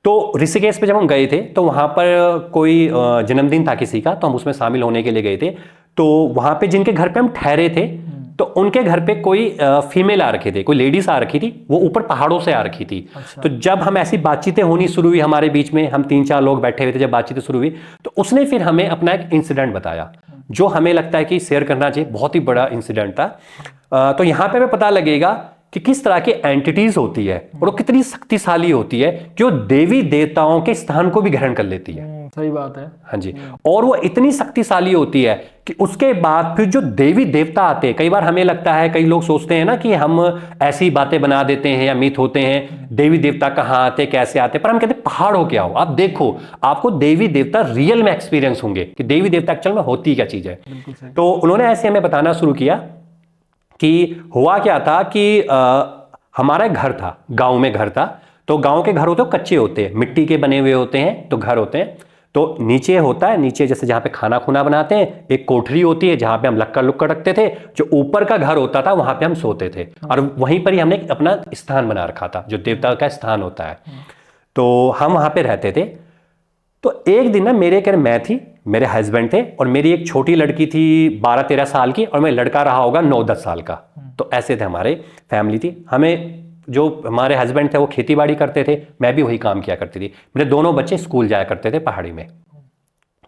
तो ऋषिकेश पे जब हम गए थे तो वहां पर कोई जन्मदिन था किसी का, तो हम उसमें शामिल होने के लिए गए थे। तो वहां पे जिनके घर पे हम ठहरे थे तो उनके घर पे कोई फीमेल आ रखी थी, कोई लेडीज आ रखी थी, वो ऊपर पहाड़ों से आ रखी थी। तो जब हम ऐसी बातचीतें होनी शुरू हुई हमारे बीच में, हम 3-4 लोग बैठे हुए थे, जब बातचीतें शुरू हुई तो उसने फिर हमें अपना एक इंसिडेंट बताया जो हमें लगता है कि शेयर करना चाहिए, बहुत ही बड़ा इंसिडेंट था। तो यहां पे हमें पता लगेगा कि किस तरह की एंटिटीज होती है और वो कितनी शक्तिशाली होती है कि वो देवी देवताओं के स्थान को भी ग्रहण कर लेती है। सही बात है। हाँ जी, और वो इतनी शक्तिशाली होती है कि उसके बाद फिर जो देवी देवता आते हैं, कई बार हमें लगता है, कई लोग सोचते हैं ना कि हम ऐसी बातें बना देते हैं या मिथ होते हैं, देवी देवता कहाँ आते कैसे आते, पर हम कहते हैं पहाड़ हो क्या हो, आप देखो आपको देवी देवता रियल में एक्सपीरियंस होंगे कि देवी देवता एक्चुअल में होती क्या चीज है। तो उन्होंने ऐसे हमें बताना शुरू किया कि हुआ क्या था कि हमारा घर था, गांव में घर था। तो गांव के घर होते हैं कच्चे होते हैं, मिट्टी के बने हुए होते हैं, तो घर होते हैं। तो नीचे होता है, नीचे जैसे जहां पे खाना खुना बनाते हैं, एक कोठरी होती है जहां पे हम लक्कड़ लुक्कड़ रखते थे। जो ऊपर का घर होता था वहां पे हम सोते थे, और वहीं पर ही हमने अपना स्थान बना रखा था, जो देवता का स्थान होता है। तो हम वहां पे रहते थे। तो एक दिन ना मैं थी, मेरे हस्बैंड थे, और मेरी एक छोटी लड़की थी 12-13 साल की, और मैं लड़का रहा होगा 9-10 साल का। तो ऐसे थे, हमारे फैमिली थी। हमें जो हमारे हस्बैंड थे वो खेती बाड़ी करते थे, मैं भी वही काम किया करती थी। मेरे दोनों बच्चे स्कूल जाया करते थे पहाड़ी में।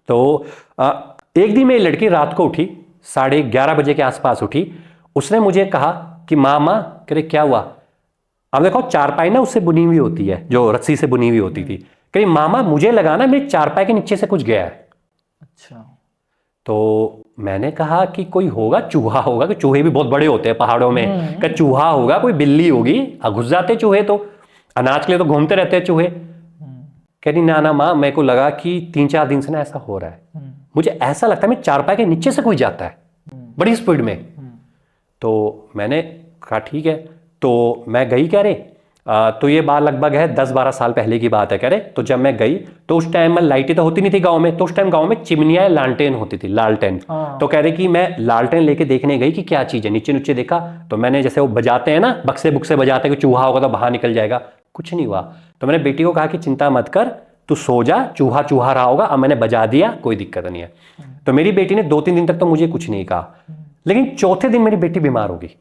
तो एक दिन मेरी लड़की रात को उठी, 11:30 बजे के आसपास उठी। उसने मुझे कहा कि माँ कह रहे क्या हुआ। अब देखो चारपाई ना उससे बुनी हुई होती है, जो रस्सी से बुनी हुई होती थी। कह रही मामा मुझे लगा ना मेरी चारपाई के नीचे से कुछ गया है। अच्छा। तो मैंने कहा कि कोई होगा, चूहा होगा, कि चूहे भी बहुत बड़े होते हैं पहाड़ों में, कि चूहा होगा, कोई बिल्ली होगी, घुस जाते चूहे, तो अनाज के लिए तो घूमते रहते हैं चूहे। कह रही ना माँ, मेरे को लगा कि 3-4 दिन से ना ऐसा हो रहा है, मुझे ऐसा लगता है मैं चारपाई के नीचे से कोई जाता है बड़ी स्पीड में। तो मैंने कहा ठीक है। तो मैं गई, कह रहे तो ये बात लगभग है 10-12 साल पहले की बात है, कह रहे। तो जब मैं गई तो उस टाइम में लाइटें तो होती नहीं थी गांव में, तो उस टाइम गांव में चिमनियाँ लालटेन होती थी, लालटेन। तो कह रहे कि मैं लालटेन लेके देखने गई कि क्या चीज़ है, नीचे देखा तो मैंने जैसे वो बजाते हैं ना, बक्से बुक्से बजाते हैं कि चूहा होगा तो बाहर निकल जाएगा, कुछ नहीं हुआ। तो मैंने बेटी को कहा कि चिंता मत कर, तू सो जा, चूहा रहा होगा। अब मैंने बजा दिया, कोई दिक्कत नहीं है। तो मेरी बेटी ने 2-3 दिन तक तो मुझे कुछ नहीं कहा, लेकिन चौथे दिन मेरी बेटी बीमार हो गई,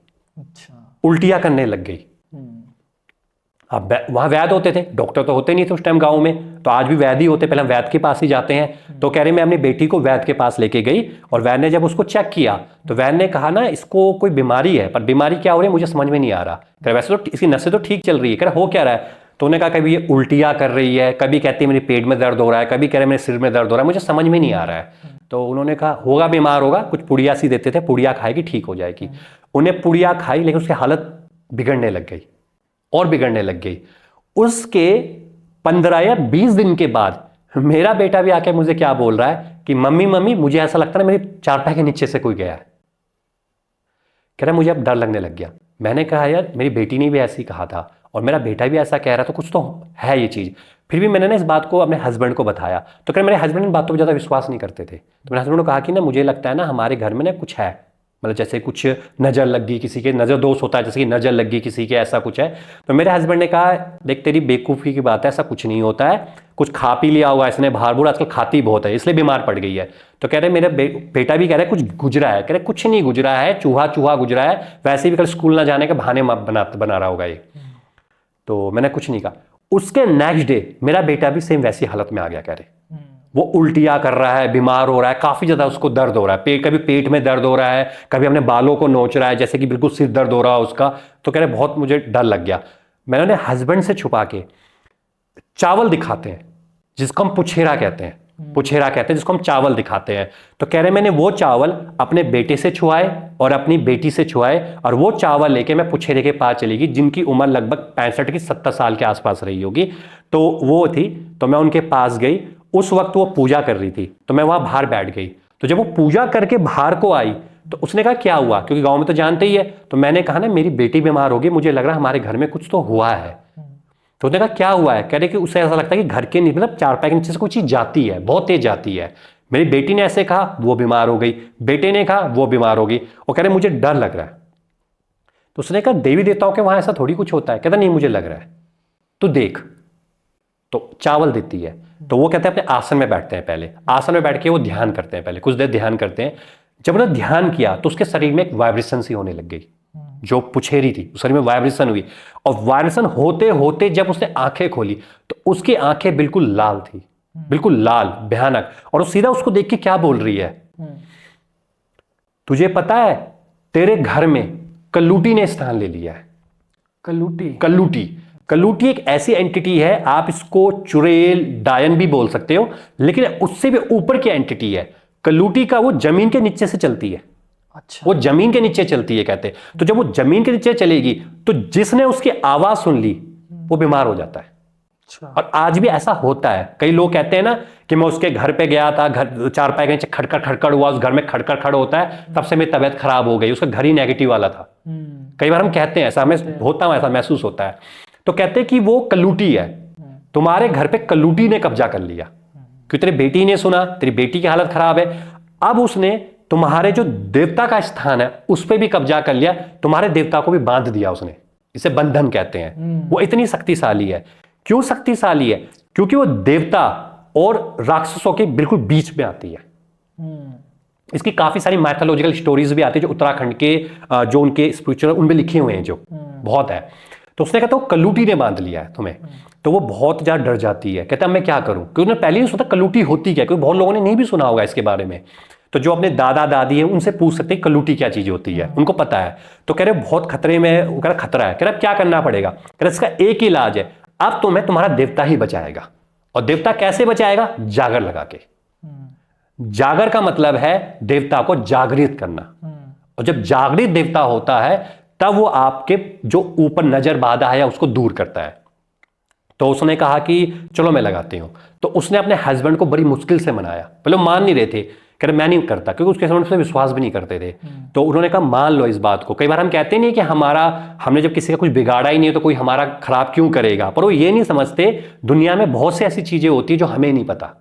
उल्टियां करने लग गई। अब वहां वैद्य होते थे, डॉक्टर तो होते नहीं थे उस टाइम गांव में, तो आज भी वैद्य ही होते, पहले हम वैद्य के पास ही जाते हैं। तो कह रहे मैं अपनी बेटी को वैद्य के पास लेके गई, और वैद्य ने जब उसको चेक किया तो वैद्य ने कहा ना इसको कोई बीमारी है, पर बीमारी क्या हो रही है मुझे समझ में नहीं आ रहा। कह रहे वैसे तो इसकी नसें तो ठीक चल रही है। कह रहे हो क्या रहा है। तो उन्होंने कहा कभी ये उल्टियां कर रही है, कभी कहती है मेरे पेट में दर्द हो रहा है, कभी कह रहे मेरे सिर में दर्द हो रहा है, मुझे समझ में नहीं आ रहा है। तो उन्होंने कहा होगा बीमार होगा, कुछ पुड़िया सी देते थे, पुड़िया खाएगी ठीक हो जाएगी। उन्हें पुड़िया खाई, लेकिन उसकी हालत बिगड़ने लग गई और बिगड़ने लग गई। उसके 15 या 20 दिन के बाद मेरा बेटा भी आके मुझे क्या बोल रहा है कि मम्मी मुझे ऐसा लगता है मेरी चारपाई के नीचे से कोई गया है। कह रहा मुझे अब डर लगने लग गया। मैंने कहा यार मेरी बेटी ने भी ऐसे ही कहा था और मेरा बेटा भी ऐसा कह रहा, तो कुछ तो है ये चीज़। फिर भी मैंने ना इस बात को अपने हस्बैंड को बताया, तो कह मेरे हस्बैंड इन बातों पर ज़्यादा विश्वास नहीं करते थे। तो मेरे हस्बैंड ने कहा कि ना मुझे लगता है ना हमारे घर में ना कुछ है, मतलब जैसे कुछ नज़र लग गई किसी के, नज़र दोष होता है, जैसे कि नज़र लग गई किसी के, ऐसा कुछ है। तो मेरे हस्बैंड ने कहा देख तेरी बेवकूफ़ी की बात है, ऐसा कुछ नहीं होता है, कुछ खा पी लिया होगा इसने, बाहर बूढ़ आजकल खाती बहुत है इसलिए बीमार पड़ गई है। तो कह रहे मेरा बेटा भी कह रहा है कुछ गुजरा है। कह रहे कुछ नहीं गुजरा है, चूहा गुजरा है, वैसे भी कल स्कूल ना जाने के बहाने बना रहा होगा ये। तो मैंने कुछ नहीं कहा। उसके नेक्स्ट डे मेरा बेटा भी सेम वैसी हालत में आ गया। कह रहे वो उल्टियाँ कर रहा है, बीमार हो रहा है, काफ़ी ज़्यादा उसको दर्द हो रहा है, कभी पेट में दर्द हो रहा है, कभी अपने बालों को नोच रहा है, जैसे कि बिल्कुल सिर दर्द हो रहा है उसका। तो कह रहे बहुत मुझे डर लग गया। मैंने उन्हें हस्बैंड से छुपा के चावल दिखाते हैं, जिसको हम पुछेरा कहते हैं, पुछेरा कहते हैं जिसको हम चावल दिखाते हैं। तो कह रहे मैंने वो चावल अपने बेटे से छुआए और अपनी बेटी से छुआए, और वो चावल लेके मैं पुछेरे के पास चली गई, जिनकी उम्र लगभग 65 की 70 साल के आसपास रही होगी। तो वो थी, तो मैं उनके पास गई। उस वक्त वो पूजा कर रही थी, तो मैं वहां बाहर बैठ गई। तो जब वो पूजा करके बाहर को आई तो उसने कहा क्या हुआ, क्योंकि गांव में तो जानते ही है। तो मैंने कहा ना मेरी बेटी बीमार होगी, मुझे लग रहा है हमारे घर में कुछ तो हुआ है। तो उसने कहा क्या हुआ है, कह रहे कि उसे ऐसा लगता है कि घर के मतलब चारपाई के नीचे से कोई चीज जाती है, बहुत तेज जाती है। मेरी बेटी ने ऐसे कहा, वो बीमार हो गई, बेटे ने कहा वो बीमार हो गई, और कह रहे मुझे डर लग रहा है। तो उसने कहा देवी देवताओं के वहां ऐसा थोड़ी कुछ होता है। कहता नहीं मुझे लग रहा है, तो देख। तो चावल देती है। तो वो कहते हैं अपने आसन में बैठते हैं, पहले आसन में बैठ के वो ध्यान करते हैं, पहले कुछ देर ध्यान करते हैं। जब उन्होंने ध्यान किया तो उसके शरीर में एक वाइब्रेशन सी होने लग गई, जो पुछेरी थी उस शरीर में वाइब्रेशन हुई, और वाइब्रेशन होते होते जब उसने आंखें खोली तो उसकी आंखें बिल्कुल लाल थी, बिल्कुल लाल, भयानक। और वो सीधा उसको देख के क्या बोल रही है, तुझे पता है तेरे घर में कल्लूटी ने स्थान ले लिया है। कल्लूटी? कल्लूटी, कल्लूटी एक ऐसी एंटिटी है, आप इसको चुड़ैल, डायन भी बोल सकते हो, लेकिन उससे भी ऊपर की एंटिटी है। कल्लूटी का वो जमीन के नीचे से चलती है। अच्छा। वो जमीन के नीचे चलती है कहते। तो जब वो जमीन के नीचे चलेगी तो जिसने उसकी आवाज सुन ली वो बीमार हो जाता है। अच्छा। और आज भी ऐसा होता है। कई लोग कहते हैं ना कि मैं उसके घर पे गया था, घर चारपाई के नीचे खड़खड़ खड़खड़ हुआ, उस घर में खड़खड़ खड़ होता है, तब से मेरी तबीयत खराब हो गई, उसका घर ही नेगेटिव वाला था। कई बार हम कहते हैं ऐसा, हमें होता है, ऐसा महसूस होता है। तो कहते हैं कि वो कल्लूटी है, तुम्हारे घर पे कल्लूटी ने कब्जा कर लिया, क्योंकि तेरी बेटी ने सुना, तेरी बेटी की हालत खराब है। अब उसने तुम्हारे जो देवता का स्थान है उस पर भी कब्जा कर लिया, तुम्हारे देवता को भी बांध दिया उसने। इसे बंधन कहते हैं। वो इतनी शक्तिशाली है। क्यों शक्तिशाली है? क्योंकि वो देवता और राक्षसों के बिल्कुल बीच में आती है। इसकी काफी सारी माइथोलॉजिकल स्टोरीज भी आती है, जो उत्तराखंड के जो उनके स्पिरिचुअल उनमें लिखे हुए हैं, जो बहुत है। तो उसने कहता कल्लूटी ने बांध लिया है तुम्हें। तो वो बहुत ज्यादा डर जाती है, कहता मैं क्या करूं, क्योंकि उन्होंने पहले ही सोचा कल्लूटी होती क्या, क्योंकि बहुत लोगों ने नहीं भी सुना होगा इसके बारे में। तो जो अपने दादा दादी है उनसे पूछ सकते हैं कल्लूटी क्या चीज होती है, उनको पता है। तो कह रहे बहुत खतरे में, वो कह रहा खतरा है। कह रहा क्या करना पड़ेगा? कह रहा इसका एक ही इलाज है, अब तुम्हें तुम्हारा देवता ही बचाएगा। और देवता कैसे बचाएगा? जागर लगा के। जागर का मतलब है देवता को जागृत करना। और जब जागृत देवता होता है तब वो आपके जो ऊपर नजर बाधा है उसको दूर करता है। तो उसने कहा कि चलो मैं लगाती हूं। तो उसने अपने हस्बैंड को बड़ी मुश्किल से मनाया, पहले मान नहीं रहे थे, कह रहे मैं नहीं करता, क्योंकि उसके हस्बैंड पे विश्वास भी नहीं करते थे। तो उन्होंने कहा मान लो इस बात को। कई बार हम कहते नहीं कि हमने जब किसी का कुछ बिगाड़ा ही नहीं है तो कोई हमारा खराब क्यों करेगा, पर वो ये नहीं समझते दुनिया में बहुत सी ऐसी चीजें होती है जो हमें नहीं पता।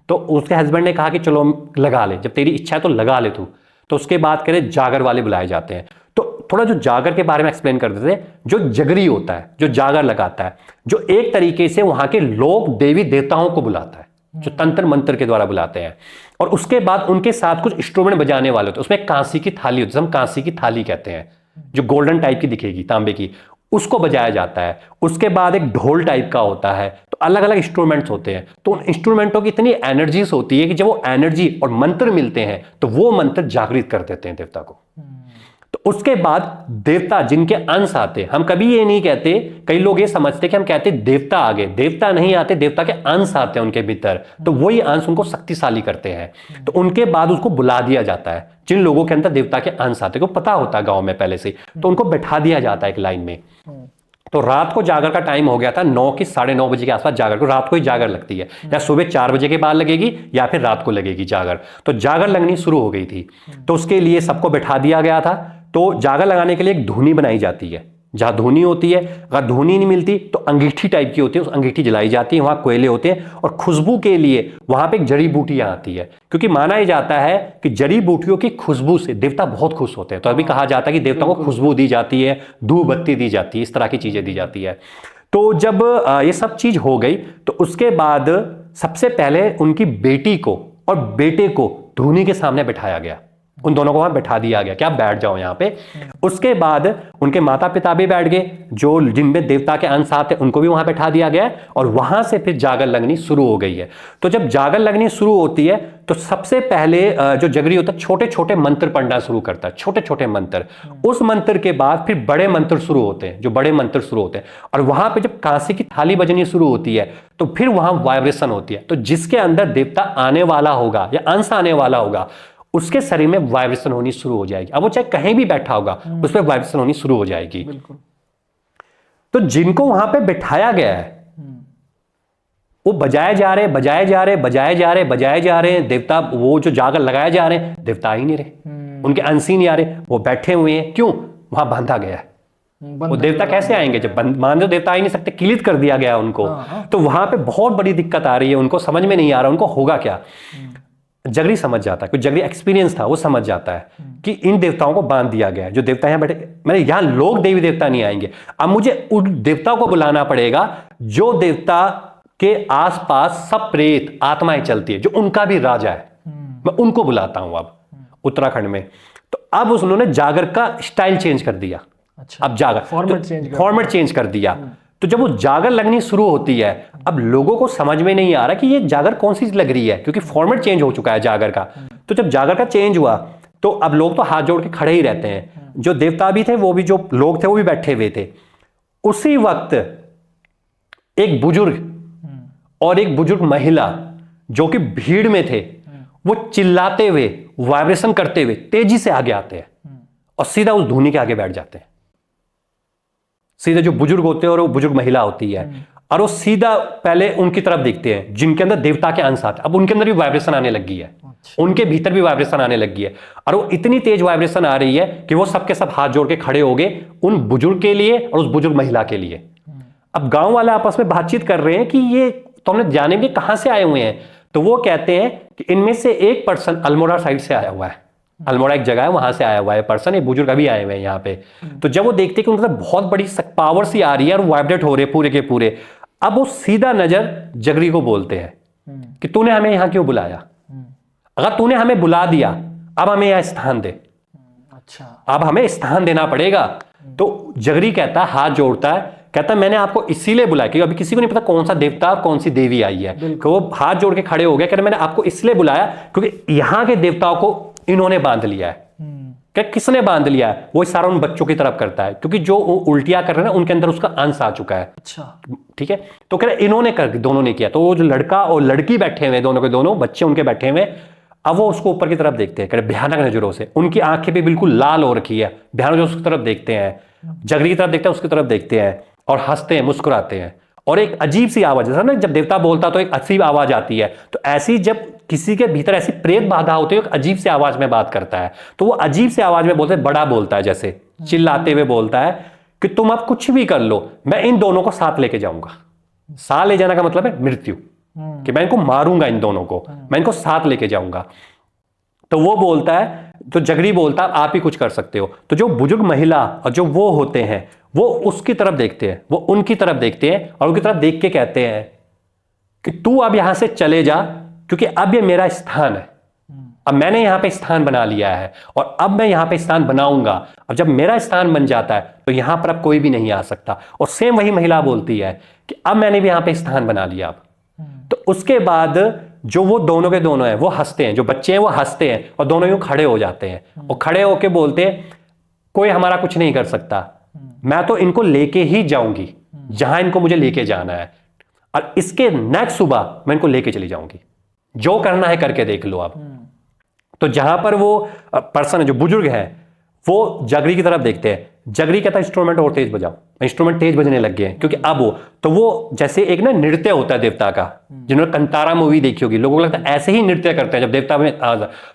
तो उसके हस्बैंड ने कहा कि चलो लगा ले, जब तेरी इच्छा है तो लगा ले तू। तो उसके बाद कह रहे जागर वाले बुलाए जाते हैं। तो थोड़ा जो जागर के बारे में एक्सप्लेन कर देते थे। जो जगरी होता है, जो जागर लगाता है, जो एक तरीके से वहां के लोग देवी देवताओं को बुलाता है, जो तंत्र मंत्र के द्वारा बुलाते हैं। और उसके बाद उनके साथ कुछ इंस्ट्रूमेंट बजाने वाले होते हैं। उसमें कांसी की थाली होती है, हम कांसी की थाली कहते हैं, जो गोल्डन टाइप की दिखेगी, तांबे की, उसको बजाया जाता है। उसके बाद एक ढोल टाइप का होता है। तो अलग अलग इंस्ट्रूमेंट्स होते हैं। तो उन इंस्ट्रूमेंटों की इतनी एनर्जीज होती है कि जब वो एनर्जी और मंत्र मिलते हैं तो वो मंत्र जागृत कर देते हैं देवता को। तो उसके बाद देवता जिनके अंश आते, हम कभी ये नहीं कहते, कई लोग ये समझते कि हम कहते देवता आ गए, देवता नहीं आते, देवता के अंश आते हैं उनके भीतर। तो वही अंश उनको शक्तिशाली करते हैं। तो उनके बाद उसको बुला दिया जाता है। जिन लोगों के अंदर देवता के अंश आते हैं, को पता होता है गांव में पहले से, तो उनको बैठा दिया जाता है एक लाइन में। तो रात को जागर का टाइम हो गया था, 9 की 9:30 बजे के आसपास जागर को, रात को ही जागर लगती है, या सुबह 4 बजे के बाद लगेगी या फिर रात को लगेगी जागर। तो जागर लगनी शुरू हो गई थी। तो उसके लिए सबको बैठा दिया गया था। तो जागर लगाने के लिए एक धूनी बनाई जाती है। जहां धूनी होती है, अगर धूनी नहीं मिलती तो अंगीठी टाइप की होती है, उस अंगीठी जलाई जाती है। वहां कोयले होते हैं। और खुशबू के लिए वहां पे एक जड़ी बूटी आती है, क्योंकि माना ही जाता है कि जड़ी बूटियों की खुशबू से देवता बहुत खुश होते हैं। तो अभी कहा जाता है कि देवताओं को खुशबू दी जाती है, धूप बत्ती दी जाती है, इस तरह की चीजें दी जाती है। तो जब ये सब चीज हो गई तो उसके बाद सबसे पहले उनकी बेटी को और बेटे को धूनी के सामने बिठाया गया। उन दोनों को वहां बैठा दिया गया कि आप बैठ जाओ यहाँ पे। उसके बाद उनके माता पिता भी बैठ गए, जो जिनमें देवता के अंश आते उनको भी वहां बैठा दिया गया, और वहां से फिर जागर लगनी शुरू हो गई है। तो जब जागर लगनी शुरू होती है तो सबसे पहले जो जगरी होता है छोटे छोटे मंत्र पढ़ना शुरू करता है, छोटे छोटे मंत्र। उस मंत्र के बाद फिर बड़े मंत्र शुरू होते हैं, जो बड़े मंत्र शुरू होते हैं, और वहां पे जब कांसे की थाली बजनी शुरू होती है तो फिर वहां वाइब्रेशन होती है। तो जिसके अंदर देवता आने वाला होगा या अंश आने वाला होगा उसके शरीर में वाइब्रेशन होनी शुरू हो जाएगी। अब वो चाहे कहीं भी बैठा होगा उस पर वाइब्रेशन होनी शुरू हो जाएगी। तो जिनको वहां पे बिठाया गया है वो बजाए जा रहे बजाए जा रहे बजाए जा रहे बजाए जा रहे हैं, देवता वो जो जागर लगाए जा रहे हैं देवता आ ही नहीं रहे, उनके अंश ही नहीं आ रहे, वो बैठे हुए हैं। क्यों? वहां बांधा गया है। वो देवता कैसे आएंगे जब मान लो देवता आ ही नहीं सकते, किलित कर दिया गया उनको। तो वहां पे बहुत बड़ी दिक्कत आ रही है, उनको समझ में नहीं आ रहा उनको होगा क्या। जगरी समझ जाता है, क्योंकि जगरी एक्सपीरियंस था, वो समझ जाता है कि इन देवताओं को बांध दिया गया है। जो देवता यहां बैठे, मैंने यहां लोग देवी देवता नहीं आएंगे, अब मुझे उन देवताओं को बुलाना पड़ेगा जो देवता के आसपास सब प्रेत आत्माएं चलती है, जो उनका भी राजा है, मैं उनको बुलाता हूं अब उत्तराखंड में। तो अब उन्होंने जागर का स्टाइल चेंज कर दिया। अच्छा, अब जागर फॉर्मेट चेंज कर दिया। तो जब वो जागर लगनी शुरू होती है, अब लोगों को समझ में नहीं आ रहा कि ये जागर कौन सी लग रही है, क्योंकि फॉर्मेट चेंज हो चुका है जागर का। तो जब जागर का चेंज हुआ तो अब लोग तो हाथ जोड़ के खड़े ही रहते हैं, जो देवता भी थे वो भी, जो लोग थे वो भी बैठे हुए थे। उसी वक्त एक बुजुर्ग और एक बुजुर्ग महिला जो कि भीड़ में थे, वो चिल्लाते हुए वाइब्रेशन करते हुए तेजी से आगे आते हैं और सीधा उस धूनी के आगे बैठ जाते हैं। सीधे जो बुजुर्ग होते हैं और वो बुजुर्ग महिला होती है, और वो सीधा पहले उनकी तरफ देखते हैं जिनके अंदर देवता के अंश आते हैं। अब उनके अंदर भी वाइब्रेशन आने लगी है, उनके भीतर भी वाइब्रेशन आने लगी है, और वो इतनी तेज वाइब्रेशन आ रही है कि वो सबके सब हाथ जोड़ के खड़े हो गए उन बुजुर्ग के लिए और उस बुजुर्ग महिला के लिए। अब गांव वाले आपस में बातचीत कर रहे हैं कि ये तो हमने जानेंगे कहां से आए हुए हैं। तो वो कहते हैं कि इनमें से एक पर्सन अल्मोड़ा साइड से आया हुआ है, अल्मोड़ा एक जगह है वहां से आया हुआ है पर्सन, एक बुजुर्ग अभी आए हुए हैं यहाँ पे। तो जब वो देखते हैं कि उनके अंदर बहुत बड़ी पावर सी आ रही है और वाइब्रेट हो रहे पूरे के पूरे, अब वो सीधा नजर जगरी को बोलते हैं कि तूने हमें यहां क्यों बुलाया, अगर तूने हमें बुला दिया अब हमें यहां स्थान दे। अच्छा, अब हमें स्थान देना पड़ेगा। तो जगरी कहता है, हाथ जोड़ता है, कहता है मैंने आपको इसीलिए बुलाया, क्योंकि अभी किसी को नहीं पता कौन सा देवता और कौन सी देवी आई है। तो वो हाथ जोड़ के खड़े हो गए, कहते मैंने आपको इसलिए बुलाया क्योंकि यहाँ के देवताओं को इन्होंने बांध लिया है। क्या किसने बांध लिया है? वो सारा उन बच्चों की तरफ करता है, क्योंकि जो उल्टियां कर रहे हैं ना उनके अंदर उसका अंश आ चुका है। अच्छा, ठीक है। तो कह रहे इन्होंने कर, दोनों ने किया। तो वो जो लड़का और लड़की बैठे हुए, दोनों के दोनों बच्चे उनके बैठे हुए, अब वो उसको ऊपर की तरफ देखते हैं, कह रहे भयानक नजरों से, उनकी आंखें भी बिल्कुल लाल हो रखी है, भयानक जो उसकी तरफ देखते हैं, जगरी की तरफ देखते हैं, उसकी तरफ देखते हैं और हंसते हैं, मुस्कुराते हैं। और एक अजीब सी आवाज, जैसा ना जब देवता बोलता तो एक अजीब आवाज आती है, तो ऐसी जब किसी के भीतर ऐसी प्रेत बाधा होती है, एक अजीब सी आवाज में बात करता है। तो वो अजीब सी आवाज में बोलते है, बड़ा बोलता है, जैसे चिल्लाते हुए बोलता है कि तुम अब कुछ भी कर लो, मैं इन दोनों को साथ लेके जाऊंगा। साथ ले जाने का मतलब है मृत्यु, कि मैं इनको मारूंगा, इन दोनों को मैं इनको साथ लेके जाऊंगा। तो वो बोलता है, तो जगरी बोलता है आप ही कुछ कर सकते हो। तो जो बुजुर्ग महिला और जो वो होते हैं वो उसकी तरफ देखते हैं, वो उनकी तरफ देखते हैं और उनकी तरफ देख के कहते हैं कि तू अब यहां से चले जा, क्योंकि अब ये मेरा स्थान है, अब मैंने यहां पे स्थान बना लिया है और अब मैं यहां पे स्थान बनाऊंगा। अब जब मेरा स्थान बन जाता है तो यहां पर अब कोई भी नहीं आ सकता। और सेम वही महिला बोलती है कि अब मैंने भी यहां पे स्थान बना लिया। अब तो उसके बाद जो वो दोनों के दोनों हैं वो हंसते हैं, जो बच्चे हैं वो हंसते हैं और दोनों यूं खड़े हो जाते हैं और खड़े होके बोलते हैं कोई हमारा कुछ नहीं कर सकता, मैं तो इनको लेके ही जाऊंगी जहां इनको मुझे लेके जाना है, और इसके नेक्स्ट सुबह मैं इनको लेके चली जाऊंगी, जो करना है करके देख लो आप। तो जहां पर वो पर्सन है, जो बुजुर्ग है, वो जगरी की तरफ देखते हैं। जगरी कहता है इंस्ट्रूमेंट और तेज बजाओ, इंस्ट्रूमेंट तेज बजने लग गए हैं, क्योंकि अब वो जैसे एक ना नृत्य होता है देवता का, जिन्होंने कंतारा मूवी देखी होगी, लोगों को लगता है ऐसे ही नृत्य करते हैं जब देवता में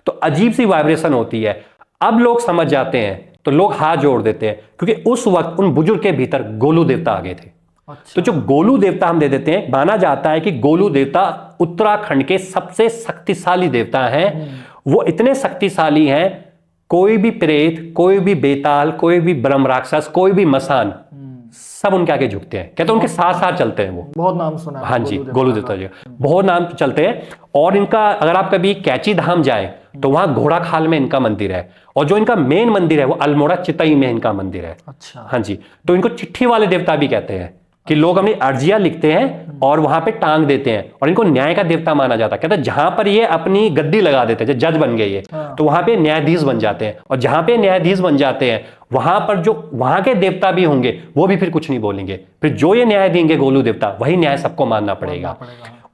तो अजीब सी वाइब्रेशन होती है। अब लोग समझ जाते हैं तो लोग हाथ जोड़ देते हैं, क्योंकि उस वक्त उन बुजुर्ग के भीतर गोलू देवता आ गए थे। अच्छा। तो जो गोलू देवता हम दे देते हैं, माना जाता है कि गोलू देवता उत्तराखंड के सबसे शक्तिशाली देवता हैं। वो इतने शक्तिशाली हैं, कोई भी प्रेत, कोई भी बेताल, कोई भी ब्रह्म राक्षस, कोई भी मसान, सब उनके आगे झुकते हैं। कहते हैं उनके साथ साथ चलते हैं। वो बहुत नाम सुना है। हाँ जी, गोलू देवता जी बहुत नाम चलते हैं। और इनका अगर आप कभी कैची धाम जाएं तो वहां घोड़ा खाल में इनका मंदिर है, और जो इनका मेन मंदिर है वो अल्मोड़ा चितई में इनका मंदिर है। अच्छा। हाँ जी, तो इनको चिट्ठी वाले देवता भी कहते हैं कि लोग अपनी अर्जियां लिखते हैं और वहां पे टांग देते हैं, और इनको न्याय का देवता माना जाता है। कहते हैं जहां पर ये अपनी गद्दी लगा देते हैं, जज बन गए ये, तो वहां पे न्यायाधीश बन जाते हैं, और जहां पे न्यायाधीश बन जाते हैं वहां पर जो वहां के देवता भी होंगे वो भी फिर कुछ नहीं बोलेंगे, फिर जो ये न्याय देंगे गोलू देवता वही न्याय सबको मानना पड़ेगा।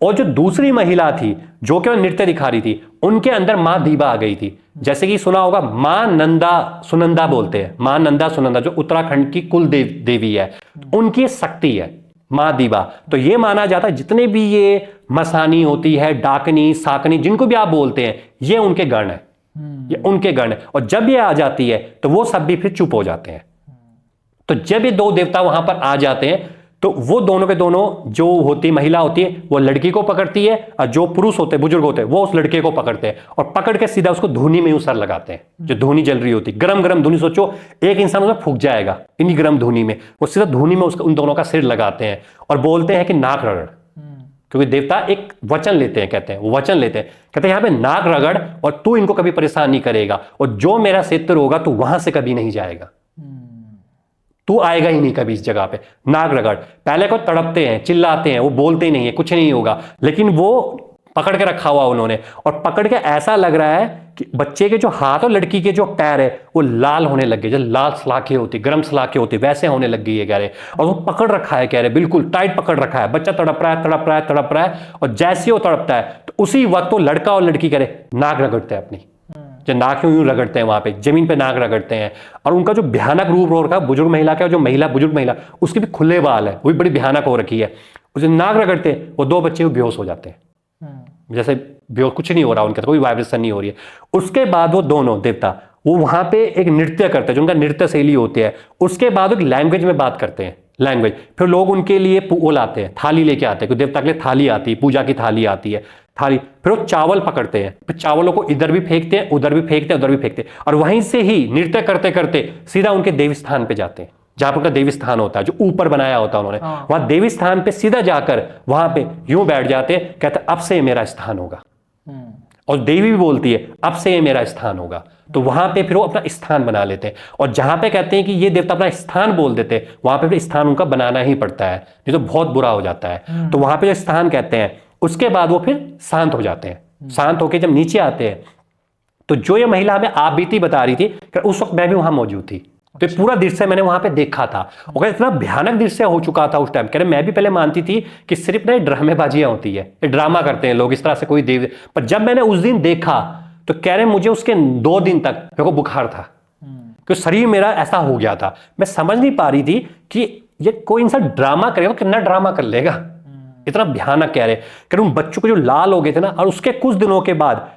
और जो दूसरी महिला थी जो केवल नृत्य दिखा रही थी, उनके अंदर मां दीबा आ गई थी। जैसे कि सुना होगा मां नंदा सुनंदा बोलते हैं, मां नंदा सुनंदा जो उत्तराखंड की कुल देवी है, उनकी शक्ति है मां दीबा। तो ये माना जाता है जितने भी ये मसानी होती है, डाकनी, साकनी, जिनको भी आप बोलते हैं, ये उनके गण है, ये उनके गण है। और जब ये आ जाती है तो वो सब भी फिर चुप हो जाते हैं। तो जब ये दो देवता वहां पर आ जाते हैं तो वो दोनों के दोनों, जो होती महिला होती है वो लड़की को पकड़ती है, और जो पुरुष होते हैं, बुजुर्ग होते हैं, वो उस लड़के को पकड़ते हैं और पकड़ के सीधा उसको धूनी में सर लगाते हैं। जो धूनी जल रही होती, गरम गरम धूनी, सोचो एक इंसान उसमें फूक जाएगा इन्हीं गरम धूनी में, वो सीधा धूनी में उन दोनों का सिर लगाते हैं और बोलते हैं कि नाक रगड़। क्योंकि देवता एक वचन लेते हैं, कहते हैं वो वचन लेते हैं, कहते हैं यहाँ पे नाक रगड़ और तू इनको कभी परेशान नहीं करेगा, और जो मेरा क्षेत्र होगा तू वहां से कभी नहीं जाएगा, तू आएगा ही नहीं कभी इस जगह पे। नाक रगड़। पहले को तड़पते हैं, चिल्लाते हैं, वो बोलते ही नहीं है, कुछ नहीं होगा, लेकिन वो पकड़ के रखा हुआ उन्होंने, और पकड़ के ऐसा लग रहा है कि बच्चे के जो हाथ और लड़की के जो पैर है वो लाल होने लग गए, जो लाल सलाखे होती, गर्म सलाखे होती, वैसे होने लग गई है कह रहे। और वो पकड़ रखा है, कह रहे बिल्कुल टाइट पकड़ रखा है, बच्चा तड़प रहा है, तड़प रहा है, तड़प रहा है, और जैसे वो तड़पता है तो उसी वक्त वो लड़का और लड़की कह रहे नाक रगड़ते हैं अपनी, जो नाक यूं रगड़ते हैं, वहां पे जमीन पे नाक रगड़ते हैं। और उनका जो भयानक रूप हो रखा, बुजुर्ग महिला का, जो महिला बुजुर्ग महिला उसके भी खुले बाल है, वो भी बड़ी भयानक हो रखी है, उसे नाक रगड़ते हैं, वो दो बच्चे बेहोश हो जाते हैं, जैसे बेहोश, कुछ नहीं हो रहा उनका, कोई वाइब्रेशन नहीं हो रही है। उसके बाद वो दोनों देवता वो वहां पे एक नृत्य करते हैं, जो उनका नृत्य शैली होती है। उसके बाद एक लैंग्वेज में बात करते हैं, लैंग्वेज। फिर लोग उनके लिए वो लाते हैं, थाली लेके आते हैं, क्योंकि देवता के लिए थाली आती है, पूजा की थाली आती है, थाली। फिर वो चावल पकड़ते हैं, फिर चावलों को इधर भी फेंकते हैं, उधर भी फेंकते हैं, उधर भी फेंकते हैं, और वहीं से ही नृत्य करते करते सीधा उनके देवी स्थान पे जाते हैं, जहां पर उनका देवी स्थान होता है, जो ऊपर बनाया होता है उन्होंने। वहां देवी स्थान पे सीधा जाकर वहां पे यूं बैठ जाते हैं, कहते अब से ये मेरा स्थान होगा, और देवी भी बोलती है अब से ये मेरा स्थान होगा। तो वहां पे फिर वो अपना स्थान बना लेते हैं, और जहां पे कहते हैं कि ये देवता अपना स्थान बोल देते हैं, वहां पे फिर स्थान उनका बनाना ही पड़ता है, नहीं तो बहुत बुरा हो जाता है। तो वहां पे जो स्थान कहते हैं, उसके बाद वो फिर शांत हो जाते हैं। शांत होकर जब नीचे आते हैं तो जो ये महिला हमें आप बीती बता रही थी, उस वक्त मैं भी वहां मौजूद थी, तो पूरा दृश्य मैंने वहां पे देखा था, और इतना भयानक दृश्य हो चुका था उस टाइम। कह रहे मैं भी पहले मानती थी कि सिर्फ ना ड्रामेबाजियां होती है, ड्रामा करते हैं लोग, इस तरह से कोई देव, पर जब मैंने उस दिन देखा तो कह रहे मुझे उसके 2 दिन तक मेरे को बुखार था, क्योंकि शरीर मेरा ऐसा हो गया था। मैं समझ नहीं पा रही थी कि ये कोई इंसान ड्रामा करेगा, कितना ड्रामा कर लेगा, इतना भयानक। कह रहे उन बच्चों को जो लाल हो गए थे ना, और उसके कुछ दिनों के बाद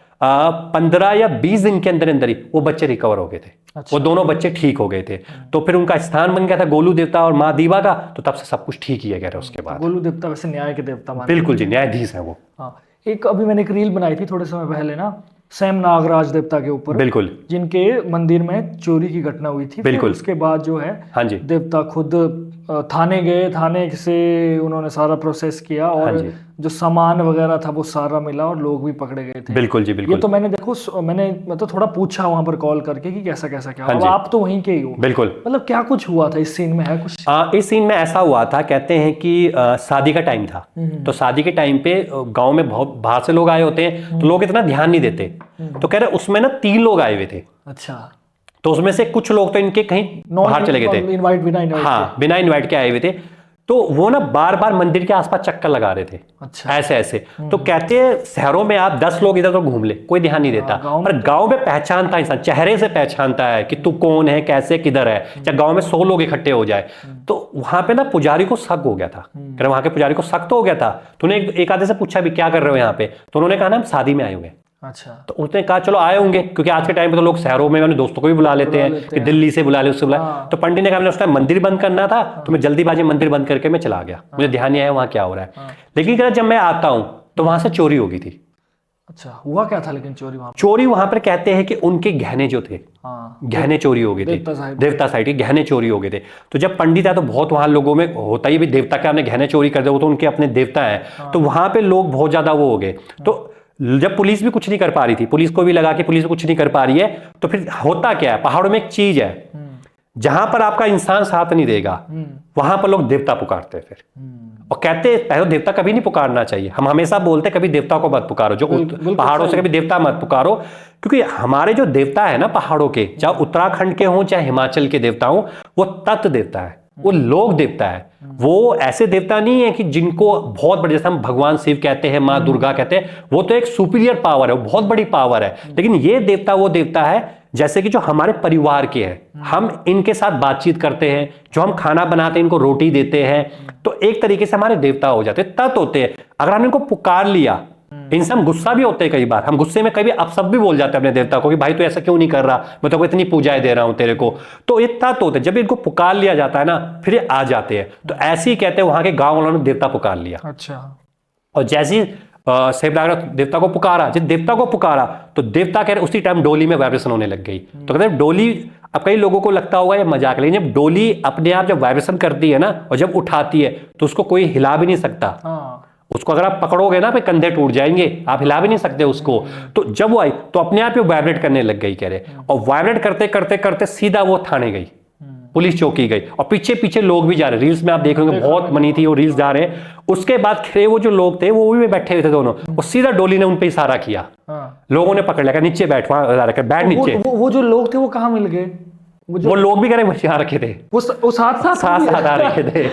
15 या 20 दिन के अंदर अंदर ही वो बच्चे रिकवर हो गए थे। अच्छा। वो दोनों बच्चे ठीक हो गए थे, तो फिर उनका स्थान बन गया था गोलू देवता और माँ दीवा का, तो तब से सब कुछ ठीक ही है कह रहे उसके बाद। गोलू देवता वैसे न्याय के देवता मानते बिल्कुल जी, न्यायाधीश है वो। हाँ, एक अभी मैंने एक रील बनाई थी थोड़े समय पहले ना, सैम नागराज देवता के ऊपर, बिल्कुल, जिनके मंदिर में चोरी की घटना हुई थी। बिल्कुल। उसके बाद जो है, हाँ जी, देवता खुद थाने गए, थाने से उन्होंने सारा प्रोसेस किया, और हाँ जो सामान वगैरह था वो सारा मिला, और लोग भी पकड़े गए थे। बिल्कुल जी, बिल्कुल। ये तो मैंने देखो, मैंने मतलब थोड़ा पूछा वहां पर कॉल करके कि कैसा कैसा क्या हुआ। आप तो वहीं के ही हो, बिल्कुल, मतलब क्या कुछ हुआ था इस सीन में, है कुछ? इस सीन में ऐसा हुआ था, कहते हैं कि शादी का टाइम था, तो शादी के टाइम पे गांव में बहुत बाहर से लोग आए होते हैं, तो लोग इतना ध्यान नहीं देते। तो कह रहे उसमें ना 3 लोग आए हुए थे। अच्छा। तो उसमें से कुछ लोग तो इनके कहीं बाहर चले गए थे, इनवाइट बिना इनवाइट, हाँ बिना इनवाइट के आए हुए थे। तो वो ना बार बार मंदिर के आसपास चक्कर लगा रहे थे। अच्छा। ऐसे ऐसे। तो कहते हैं शहरों में आप 10 लोग इधर तो घूम ले, कोई ध्यान नहीं देता, पर गांव में पहचानता इंसान, चेहरे से पहचानता है कि तू कौन है, कैसे, किधर है। चाहे गांव में 100 लोग इकट्ठे हो जाए, तो वहां पे ना पुजारी को शक हो गया था। वहां के पुजारी को शक तो हो गया था। तूने एक आधे से पूछा भी क्या कर रहे हो यहाँ पे, तो उन्होंने कहा ना हम शादी में आए हुए। अच्छा। तो उसने कहा चलो आए होंगे, क्योंकि आज के टाइम पे तो लोग शहरों में अपने दोस्तों को भी बुला लेते हैं कि दिल्ली से बुला ले, उससे बुला। तो पंडित ने कहा मैंने उस टाइम मंदिर बंद करना था, तो मैं जल्दीबाजी मंदिर बंद करके मैं चला गया, मुझे ध्यान नहीं आया वहां क्या हो रहा है। लेकिन जब मैं आता हूं तो वहां से चोरी हो गई थी। अच्छा, हुआ क्या था लेकिन चोरी वहां पर कहते हैं कि उनके गहने जो थे, गहने चोरी हो गए थे, देवता साइड के गहने चोरी हो गए थे। तो जब पंडित है तो बहुत वहां लोगों में होता ही भी देवता के अपने गहने चोरी कर दे, वो तो उनके अपने देवता है, तो वहां पे लोग बहुत ज्यादा वो हो गए। तो जब पुलिस भी कुछ नहीं कर पा रही थी, पुलिस को भी लगा कि पुलिस कुछ नहीं कर पा रही है, तो फिर होता क्या है, पहाड़ों में एक चीज है, जहां पर आपका इंसान साथ नहीं देगा वहां पर लोग देवता पुकारते हैं फिर, और कहते हैं पहले देवता कभी नहीं पुकारना चाहिए। हम हमेशा बोलते कभी देवता को मत पुकारो, जो पहाड़ों से कभी देवता मत पुकारो, क्योंकि हमारे जो देवता है ना पहाड़ों के, चाहे उत्तराखंड के हों चाहे हिमाचल के देवता हों, वो तत्व देवता है, वो लोक देवता है। वो ऐसे देवता नहीं है कि जिनको बहुत बड़े, जैसे हम भगवान शिव कहते हैं, माँ दुर्गा कहते हैं, वो तो एक सुपीरियर पावर है, वो बहुत बड़ी पावर है। लेकिन ये देवता वो देवता है जैसे कि जो हमारे परिवार के हैं, हम इनके साथ बातचीत करते हैं, जो हम खाना बनाते हैं, इनको रोटी देते हैं, तो एक तरीके से हमारे देवता हो जाते हैं, तत्व होते हैं। अगर हमने इनको पुकार लिया, इनसे हम गुस्सा भी होते हैं कई बार, हम गुस्से में कभी अपशब्द भी बोल जाते हैं अपने देवता को कि भाई तू ऐसा क्यों नहीं कर रहा, मैं तो इतनी पूजाएं दे रहा हूं तेरे को, तो ये तत्व होते हैं। जब इनको पुकार लिया जाता है ना, फिर ये आ जाते हैं। तो ऐसे ही कहते हैं वहां के गांव वालों ने देवता पुकार लिया। अच्छा। और जैसे ही सेबनागर देवता को पुकारा, जब देवता को पुकारा तो देवता कह रहे उसी टाइम डोली में वाइब्रेशन होने लग गई। तो कहते हैं डोली, अब कई लोगों को लगता होगा ये मजाक, लेकिन जब डोली अपने आप जब वाइब्रेशन करती है ना और जब उठाती है तो उसको कोई हिला भी नहीं सकता। उसको अगर आप पकड़ोगे ना पे कंधे टूट जाएंगे, आप हिला भी नहीं सकते उसको। तो जब वो आई तो अपने आप ही वाइब्रेट करने लग गई कह रहे, और वाइब्रेट करते करते करते सीधा वो थाने गई, पुलिस चौकी गई, और पीछे पीछे लोग भी जा रहे, रील्स में आप देख रहे बहुत बनी थी वो रील्स जा रहे हैं। उसके बाद खड़े वो जो लोग थे वो भी बैठे हुए थे दोनों, वो सीधा डोली ने उन पे इशारा किया, लोगों ने पकड़ लिया, नीचे बैठ, वहां बैठ नीचे। वो जो लोग थे वो कहाँ मिल गए? वो लोग भी कह रहे यहाँ रखे थे, वो साथ आ रखे थे।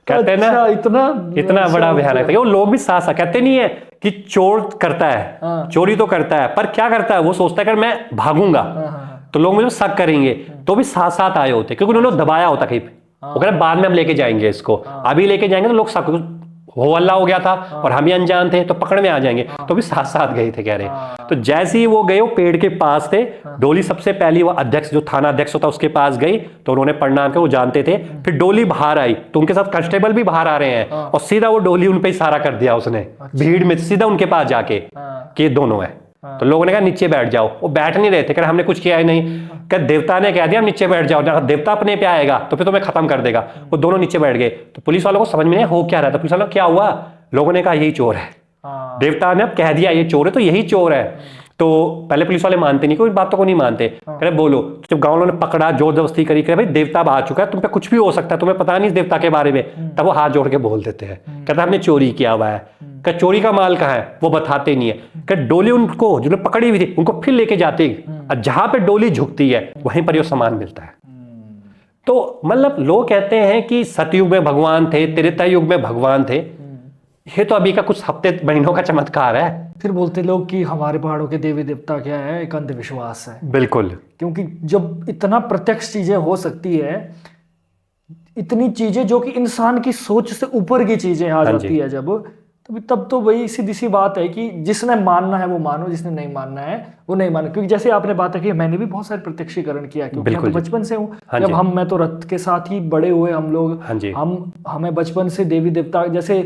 कहते हैं ना इतना बड़ा भयानक था। वो लोग भी साथ साथ, कहते नहीं है कि चोर करता है, चोरी तो करता है, पर क्या करता है वो सोचता है कि मैं भागूंगा तो लोग मुझे शक करेंगे, तो भी साथ साथ आए होते, क्योंकि उन्होंने दबाया होता कहीं पे। वो कह रहे बाद में हम लेके जाएंगे इसको, अभी लेके जाएंगे तो लोग शक, हो हल्ला हो गया था और हम ही अनजान थे तो पकड़ में आ जाएंगे, तो भी साथ साथ गए थे कह रहे। तो जैसे ही वो गए, वो पेड़ के पास थे, डोली सबसे पहली वो अध्यक्ष जो थाना अध्यक्ष होता उसके पास गई, तो उन्होंने प्रणाम किया, वो जानते थे। फिर डोली बाहर आई तो उनके साथ कांस्टेबल भी बाहर आ रहे हैं, और सीधा वो डोली उन पे इशारा कर दिया उसने, भीड़ में सीधा उनके पास जाके कि ये दोनों है। तो लोगों ने कहा नीचे बैठ जाओ, वो बैठ नहीं रहे थे, कह हमने कुछ किया ही नहीं, क्या देवता ने कह दिया हम नीचे बैठ जाओ, देवता अपने पे आएगा तो फिर तुम्हें खत्म कर देगा। वो दोनों नीचे बैठ गए, तो पुलिस वालों को समझ में नहीं हो क्या रहा था। पुलिस वालों क्या हुआ, लोगों ने कहा यही चोर है, देवता ने अब कह दिया ये चोर है तो यही चोर है। तो पहले पुलिस वाले मानते नहीं, कोई बातों को नहीं मानते, कह रहे बोलो। तो जब गांव वालों ने पकड़ा, जोर जबरदस्ती करी, कह भाई देवता आ चुका है, तुम पे कुछ भी हो सकता है, तुम्हें पता नहीं इस देवता के बारे में, तब वो हाथ जोड़ के बोल देते हैं, कहता हमने चोरी किया हुआ है। क्या चोरी का माल कहाँ है वो बताते नहीं है। क्या डोली उनको जिन्होंने पकड़ी हुई थी उनको फिर लेके जाते, और जहां पे डोली झुकती है वहीं पर ये सामान मिलता है। तो मतलब लोग कहते हैं कि सतयुग में भगवान थे, त्रेता युग में भगवान थे, ये तो अभी का कुछ हफ्ते महीनों का चमत्कार है। फिर बोलते लोग कि हमारे पहाड़ों के देवी देवता क्या है, एक अंधविश्वास है। बिल्कुल, क्योंकि जब इतना प्रत्यक्ष चीजें हो सकती है, इतनी चीजें जो कि इंसान की सोच से ऊपर की चीजें आ जाती है जब, तब तो वही सीधी सी बात है कि जिसने मानना है वो मानो, जिसने नहीं मानना है वो नहीं मानो। क्योंकि जैसे आपने बात है कि मैंने भी बहुत सारे प्रत्यक्षीकरण किया, क्योंकि मैं तो बचपन से हूँ, जब मैं तो रथ के साथ ही बड़े हुए हम लोग। हमें बचपन से देवी देवता, जैसे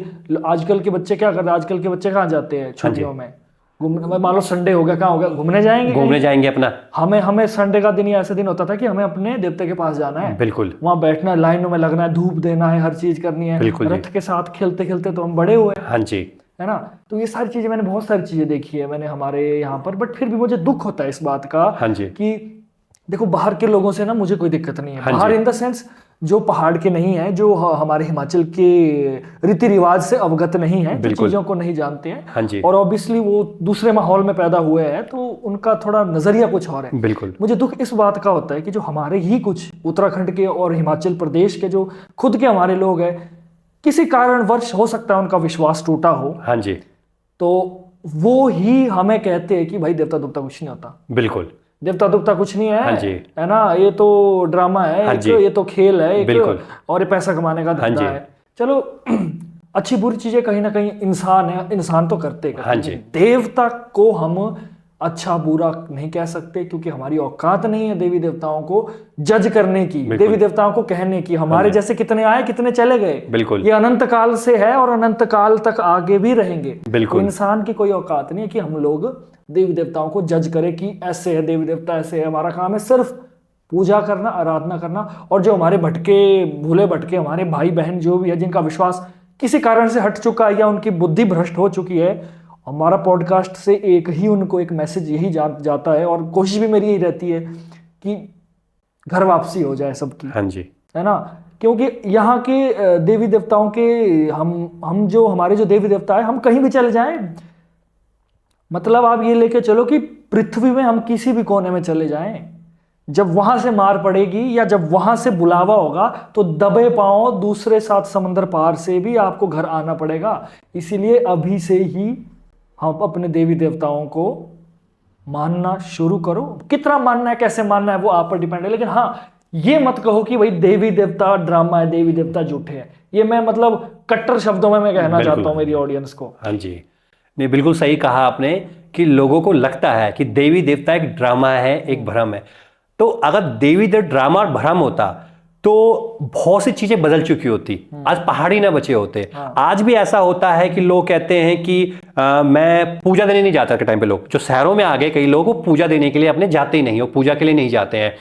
आजकल के बच्चे क्या करते हैं, आजकल के बच्चे कहाँ जाते हैं छुट्टियों में घूमने, मान लो संडे हो गया, कहाँ हो गया, घूमने जाएंगे अपना। हमें संडे का दिन ही ऐसा दिन होता था कि हमें अपने देवता के पास जाना है, बिल्कुल वहां बैठना है, लाइनों में लगना है, धूप देना है, हर चीज करनी है। रथ के साथ खेलते खेलते तो हम बड़े हुए, हाँ जी, है ना। तो ये सारी चीजें, मैंने बहुत सारी चीजें देखी है मैंने हमारे यहाँ पर, बट फिर भी मुझे दुख होता है इस बात का, हाँ जी, कि देखो बाहर के लोगों से ना मुझे कोई दिक्कत नहीं है, हाँ बाहर इन द सेंस जो पहाड़ के नहीं है, जो हमारे हिमाचल के रीति रिवाज से अवगत नहीं है, जो चीजों को नहीं जानते हैं, हाँ जी, और ऑब्वियसली वो दूसरे माहौल में पैदा हुए हैं, तो उनका थोड़ा नजरिया कुछ और है। बिल्कुल, मुझे दुख इस बात का होता है कि जो हमारे ही कुछ उत्तराखंड के और हिमाचल प्रदेश के जो खुद के हमारे लोग हैं, किसी कारणवश हो सकता है उनका विश्वास टूटा हो, हाँ जी, तो वो ही हमें कहते हैं कि भाई देवता दुवता कुछ नहीं होता। बिल्कुल, देवता दुवता कुछ नहीं है, हाँ जी, है ना, ये तो ड्रामा है, हाँ ये तो खेल है, बिल्कुल, और ये पैसा कमाने का धंधा है। चलो अच्छी बुरी चीजें कहीं ना कहीं इंसान है, इंसान तो करते, हाँ जी, देवता को हम अच्छा बुरा नहीं कह सकते, क्योंकि हमारी औकात नहीं है देवी देवताओं को जज करने की, देवी देवताओं को कहने की। हमारे जैसे कितने आए कितने चले गए, बिल्कुल, ये अनंत काल से है और अनंत काल तक आगे भी रहेंगे। बिल्कुल, तो इंसान की कोई औकात नहीं है कि हम लोग देवी देवताओं को जज करें कि ऐसे है देवी देवता, ऐसे है। हमारा काम है सिर्फ पूजा करना, आराधना करना, और जो हमारे भटके भूले भटके हमारे भाई बहन जो भी है, जिनका विश्वास किसी कारण से हट चुका है या उनकी बुद्धि भ्रष्ट हो चुकी है, हमारा पॉडकास्ट से एक ही उनको एक मैसेज यही जाता है, और कोशिश भी मेरी यही रहती है कि घर वापसी हो जाए सबकी। हाँ जी, है ना, क्योंकि यहाँ के देवी देवताओं के हम जो हमारे जो देवी देवता है, हम कहीं भी चले जाएं, मतलब आप ये लेके चलो कि पृथ्वी में हम किसी भी कोने में चले जाएं, जब वहां से मार पड़ेगी या जब वहां से बुलावा होगा तो दबे पांव दूसरे 7 समंदर पार से भी आपको घर आना पड़ेगा। इसीलिए अभी से ही हम अपने देवी देवताओं को मानना शुरू करो। कितना मानना है, कैसे मानना है, वो आप पर डिपेंड है, लेकिन हाँ ये मत कहो कि भाई देवी देवता ड्रामा है, देवी देवता झूठे हैं। ये मैं मतलब कट्टर शब्दों में मैं कहना चाहता हूँ मेरी ऑडियंस को। हाँ जी, नहीं बिल्कुल सही कहा आपने कि लोगों को लगता है कि देवी देवता एक ड्रामा है, एक भ्रम है। तो अगर देवी देवता ड्रामा और भ्रम होता तो बहुत सी चीजें बदल चुकी होती, आज पहाड़ी ना बचे होते। आज भी ऐसा होता है कि लोग कहते हैं कि मैं पूजा देने नहीं जाता के टाइम पे, लोग जो शहरों में आ गए कई लोग वो पूजा देने के लिए अपने जाते ही नहीं, वो पूजा के लिए नहीं जाते हैं,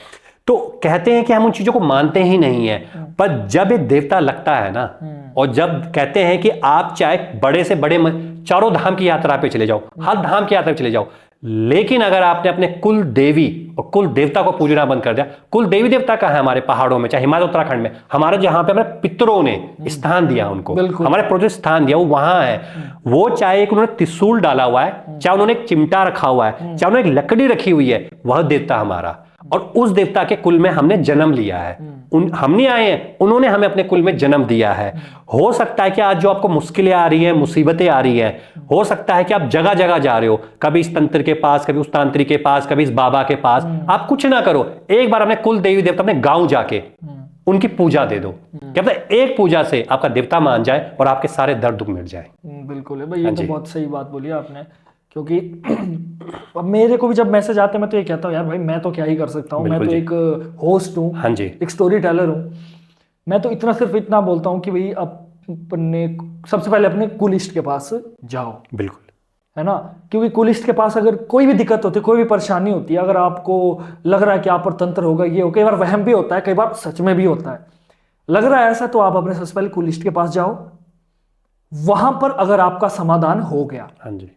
तो कहते हैं कि हम उन चीजों को मानते ही नहीं है। पर जब एक देवता लगता है ना, और जब कहते हैं कि आप चाहे बड़े से बड़े चारों धाम की यात्रा पे चले जाओ, हर धाम की यात्रा पे चले जाओ, लेकिन अगर आपने अपने कुल देवी और कुल देवता को पूजना बंद कर दिया। कुल देवी देवता का है हमारे पहाड़ों में, चाहे हिमालय उत्तराखंड में, हमारे जहां पे हमारे पितरों ने स्थान दिया, उनको हमारे पूर्वज स्थान दिया, वो वहां है। वो चाहे एक उन्होंने त्रिशूल डाला हुआ है, चाहे उन्होंने एक चिमटा रखा हुआ है, चाहे उन्होंने एक लकड़ी रखी हुई है, वह देवता हमारा, और उस देवता के कुल में हमने जन्म लिया है। हम नहीं आए हैं, उन्होंने हमें अपने कुल में जन्म दिया है। हो सकता है कि आज जो आपको मुश्किलें आ रही हैं, मुसीबतें आ रही हैं, हो सकता है कि आप जगह जगह जा रहे हो, कभी इस तंत्र के पास, कभी उस तांत्रिक के पास, कभी इस बाबा के पास। आप कुछ ना करो, एक बार अपने कुल देवी देवता अपने गांव जाके उनकी पूजा दे दो। क्या पता एक पूजा से आपका देवता मान जाए और आपके सारे दर्द दुख मिट जाए। बिल्कुल है भाई, ये तो बहुत सही बात बोली आपने। क्योंकि अब मेरे को भी जब मैसेज आते हैं मैं तो ये कहता हूँ यार भाई मैं तो क्या ही कर सकता हूँ, मैं तो एक होस्ट हूँ, हाँ जी, एक स्टोरी टेलर हूँ। मैं तो इतना सिर्फ इतना बोलता हूँ कि भाई अपने सबसे पहले अपने कुलिस्ट के पास जाओ। बिल्कुल, है ना, क्योंकि कुलिस्ट के पास अगर कोई भी दिक्कत होती है, कोई भी परेशानी होती है, अगर आपको लग रहा है कि आप पर तंत्र होगा, ये हो, कई बार वहम भी होता है, कई बार सच में भी होता है, लग रहा है ऐसा, तो आप अपने सबसे पहले कुलिस्ट के पास जाओ। वहां पर अगर आपका समाधान हो गया, हाँ जी,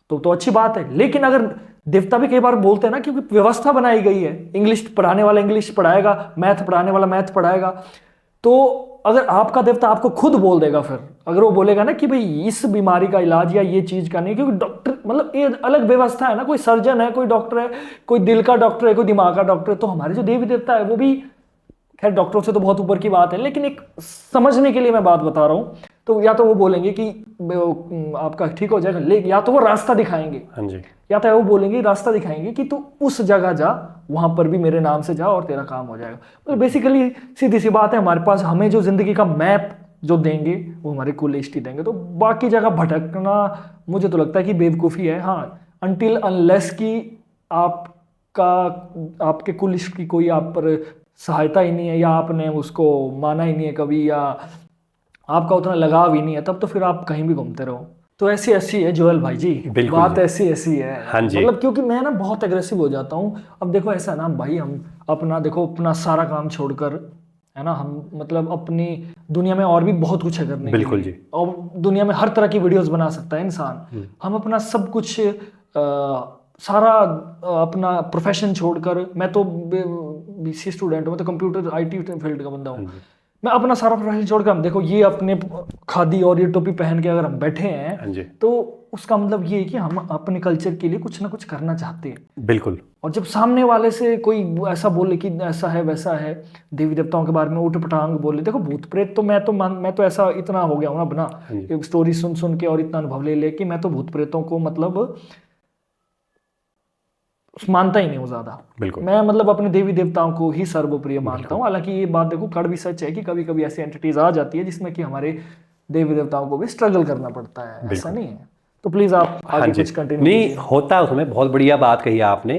तो अच्छी बात है। लेकिन अगर देवता भी कई बार बोलते हैं ना, क्योंकि व्यवस्था बनाई गई है, इंग्लिश पढ़ाने वाला इंग्लिश पढ़ाएगा, मैथ पढ़ाने वाला मैथ पढ़ाएगा, तो अगर आपका देवता आपको खुद बोल देगा, फिर अगर वो बोलेगा ना कि भाई इस बीमारी का इलाज या ये चीज का नहीं, क्योंकि डॉक्टर मतलब ये अलग व्यवस्था है ना, कोई सर्जन है, कोई डॉक्टर है, कोई दिल का डॉक्टर है, कोई दिमाग का डॉक्टर है, तो हमारे जो देवी देवता है वो भी, खैर डॉक्टरों से तो बहुत ऊपर की बात है, लेकिन एक समझने के लिए मैं बात बता रहा हूँ। तो या तो वो बोलेंगे कि आपका ठीक हो जाएगा, लेकिन या तो वो रास्ता दिखाएंगे, हाँ जी, या तो वो बोलेंगे रास्ता दिखाएंगे कि तू उस जगह जा, वहां पर भी मेरे नाम से जा और तेरा काम हो जाएगा। मतलब बेसिकली सीधी सी बात है, हमारे पास हमें जो जिंदगी का मैप जो देंगे वो हमारे कुलिस्ट ही देंगे। तो बाकी जगह भटकना मुझे तो लगता है कि बेवकूफ़ी है। हाँ, अनटिल अनलेस कि आपके कुलिस्ट की कोई आप पर सहायता ही नहीं है, या आपने उसको माना ही नहीं है कभी, या आपका उतना लगाव ही नहीं है, तब तो फिर आप कहीं भी घूमते रहो। तो ऐसी है जोएल भाई जी, बात ऐसी है। हाँ जी, मतलब क्योंकि मैं ना बहुत एग्रेसिव हो जाता हूँ। अब देखो ऐसा ना भाई, हम अपना सारा काम छोड़कर, है ना, हम मतलब अपनी दुनिया में और भी बहुत कुछ है करने बिल्कुल के लिए, जी, और दुनिया में हर तरह की वीडियोस बना सकता है इंसान। हम अपना सब कुछ सारा अपना प्रोफेशन छोड़कर, मैं तो BC स्टूडेंट हूँ, मैं तो कंप्यूटर IT फील्ड का बंदा हूँ, मैं अपना सारा प्रोफेशन छोड़कर, हम देखो ये अपने खादी और ये टोपी पहन के अगर हम बैठे हैं, तो उसका मतलब ये है कि हम अपने कल्चर के लिए कुछ ना कुछ करना चाहते हैं। बिल्कुल। और जब सामने वाले से कोई ऐसा बोले कि ऐसा है वैसा है, देवी देवताओं के बारे में उठ पटांग बोले, देखो भूत प्रेत तो मैं तो ऐसा इतना हो गया हूँ ना, बना एक स्टोरी सुन के और इतना अनुभव ले कि मैं तो भूत प्रेतों को मतलब मानता ही नहीं हूँ ज्यादा। मैं मतलब अपने देवी देवताओं को ही सर्वप्रिय मानता हूँ। हालांकि ये बात देखो कड़वी सच है कि कभी कभी ऐसी एंटिटीज आ जाती है जिसमें कि हमारे देवी देवताओं को भी स्ट्रगल करना पड़ता है, ऐसा नहीं है। तो प्लीज आप आगे कुछ कंटिन्यू नहीं होता है उसमें। बहुत बढ़िया बात कही आपने।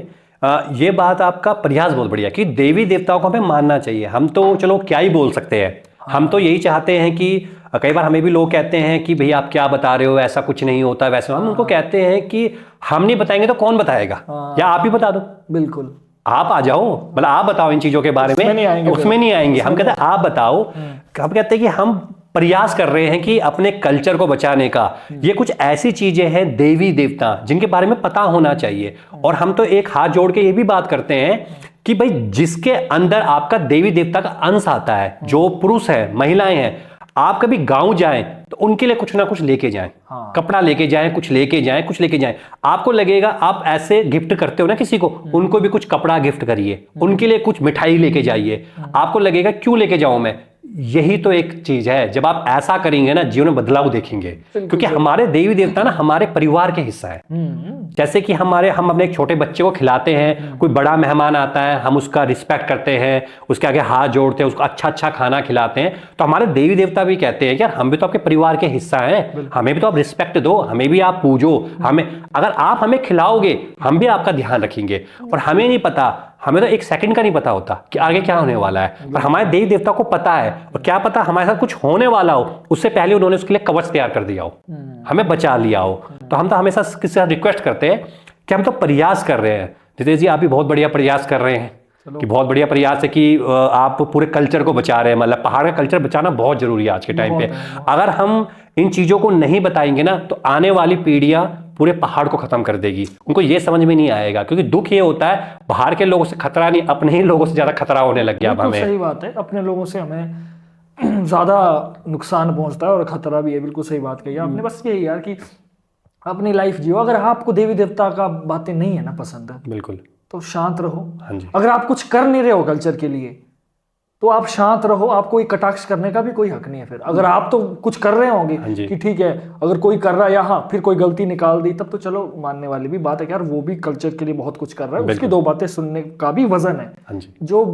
ये बात आपका प्रयास बहुत बढ़िया कि देवी देवताओं को हमें मानना चाहिए। हम तो चलो क्या ही बोल सकते हैं, हम तो यही चाहते हैं कि कई बार हमें भी लोग कहते हैं कि भैया आप क्या बता रहे हो, ऐसा कुछ नहीं होता वैसे। हम उनको कहते हैं कि हम नहीं बताएंगे तो कौन बताएगा, या आप ही बता दो। बिल्कुल, आप आ जाओ, मतलब आप बताओ इन चीजों के बारे में, उसमें नहीं आएंगे। हम कहते हैं आप बताओ। हम कहते हैं कि हम प्रयास कर रहे हैं कि अपने कल्चर को बचाने का। ये कुछ ऐसी चीजें हैं देवी देवता जिनके बारे में पता होना चाहिए। और हम तो एक हाथ जोड़ के ये भी बात करते हैं कि भाई जिसके अंदर आपका देवी देवता का अंश आता है, जो पुरुष है, महिलाएं हैं, आप कभी गांव जाएं तो उनके लिए कुछ ना कुछ लेके जाएं। कपड़ा लेके जाएं, कुछ लेके जाएं, कुछ लेके जाएं। आपको लगेगा आप ऐसे गिफ्ट करते हो ना किसी को, उनको भी कुछ कपड़ा गिफ्ट करिए, उनके लिए कुछ मिठाई लेके जाइए। आपको लगेगा क्यों लेके जाऊं मैं, यही तो एक चीज है। जब आप ऐसा करेंगे ना, जीवन में बदलाव देखेंगे। क्योंकि हमारे देवी देवता ना हमारे परिवार के हिस्सा है। जैसे कि हम अपने एक छोटे बच्चे को खिलाते हैं, कोई बड़ा मेहमान आता है, हम उसका रिस्पेक्ट करते हैं, उसके आगे हाथ जोड़ते हैं, उसको अच्छा अच्छा खाना खिलाते हैं। तो हमारे देवी देवता भी कहते हैं यार हम भी तो आपके परिवार के हिस्सा हैं, हमें भी तो आप रिस्पेक्ट दो, हमें भी आप पूजो। हमें अगर आप हमें खिलाओगे हम भी आपका ध्यान रखेंगे। और हमें नहीं पता, हमें तो एक सेकंड का नहीं पता होता कि आगे क्या होने वाला है, पर हमारे देवी देवता को पता है। और क्या पता हमारे साथ कुछ होने वाला हो, उससे पहले उन्होंने उसके लिए कवच तैयार कर दिया हो, हमें बचा लिया हो। तो हम तो हमेशा किसी से रिक्वेस्ट करते हैं कि हम तो प्रयास कर रहे हैं। जितेश जी, आप भी बहुत बढ़िया प्रयास कर रहे हैं कि बहुत बढ़िया प्रयास है कि आप पूरे कल्चर को बचा रहे हैं। मतलब पहाड़ का कल्चर बचाना बहुत जरूरी है आज के टाइम पे। अगर हम इन चीजों को नहीं बताएंगे ना, तो आने वाली पीढ़ियां पूरे पहाड़ को खत्म कर देगी। उनको ये समझ में नहीं आएगा, क्योंकि दुख ये होता है बाहर के लोगों से खतरा नहीं, अपने ही लोगों से ज्यादा खतरा होने लग गया। हमें सही बात है, अपने लोगों से हमें ज्यादा नुकसान पहुंचता है और खतरा भी है। बिल्कुल सही बात कही आपने। बस यही यार कि अपनी लाइफ जियो। अगर आपको देवी देवता का बातें नहीं है ना पसंद, बिल्कुल, तो शांत रहो। हाँ जी। अगर आप कुछ कर नहीं रहे हो कल्चर के लिए, तो आप शांत रहो। आपको कोई कटाक्ष करने का भी कोई हक नहीं है। फिर अगर आप तो कुछ कर रहे होंगे कि ठीक है, अगर कोई कर रहा है या हाँ फिर कोई गलती निकाल दी, तब तो चलो मानने वाली भी बात है कि यार वो भी कल्चर के लिए बहुत कुछ कर रहा है, उसकी दो बातें सुनने का भी वजन है। जो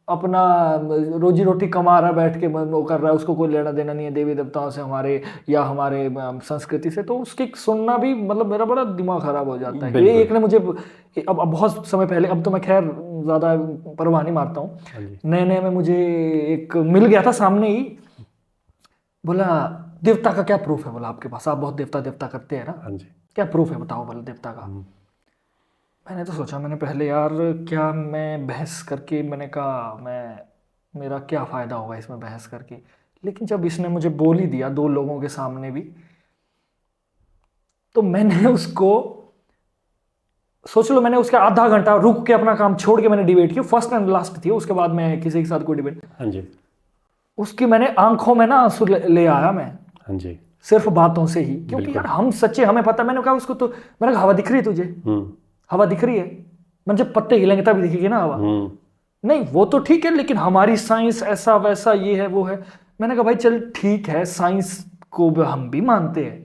अपना रोजी रोटी कमा रहा है, बैठ के वो कर रहा है, उसको कोई लेना देना नहीं है देवी देवताओं से हमारे या हमारे संस्कृति से, तो उसकी सुनना भी मतलब मेरा बड़ा दिमाग खराब हो जाता है। ये एक ने मुझे अब बहुत समय पहले, अब तो मैं खैर ज्यादा परवाह नहीं मारता हूँ, नए नए में मुझे एक मिल गया था सामने ही, बोला देवता का क्या प्रूफ है, बोला आपके पास, आप बहुत देवता देवता करते हैं ना, क्या प्रूफ है बताओ बोला देवता का। मैंने तो सोचा, मैंने पहले यार क्या मैं बहस करके, मैंने कहा मेरा क्या फ़ायदा होगा इसमें बहस करके। लेकिन जब इसने मुझे बोल ही दिया 2 लोगों के सामने भी, तो मैंने उसको, सोच लो मैंने उसके आधा घंटा रुक के अपना काम छोड़ के मैंने डिबेट की। फर्स्ट एंड लास्ट थी, उसके बाद मैं किसी के साथ कोई डिबेट, हाँ जी, उसकी मैंने आंखों में ना आंसू ले आया मैं, हाँ जी, सिर्फ बातों से ही। क्योंकि यार हम सच्चे, हमें पता। मैंने कहा उसको, तो मैंने कहा हवा दिख रही है तुझे, हवा दिख रही है, मैंने जब पत्ते हिलेंगे तभी दिखेगी ना हवा। नहीं वो तो ठीक है, लेकिन हमारी साइंस ऐसा वैसा ये है वो है। मैंने कहा भाई चल ठीक है, साइंस को हम भी मानते हैं,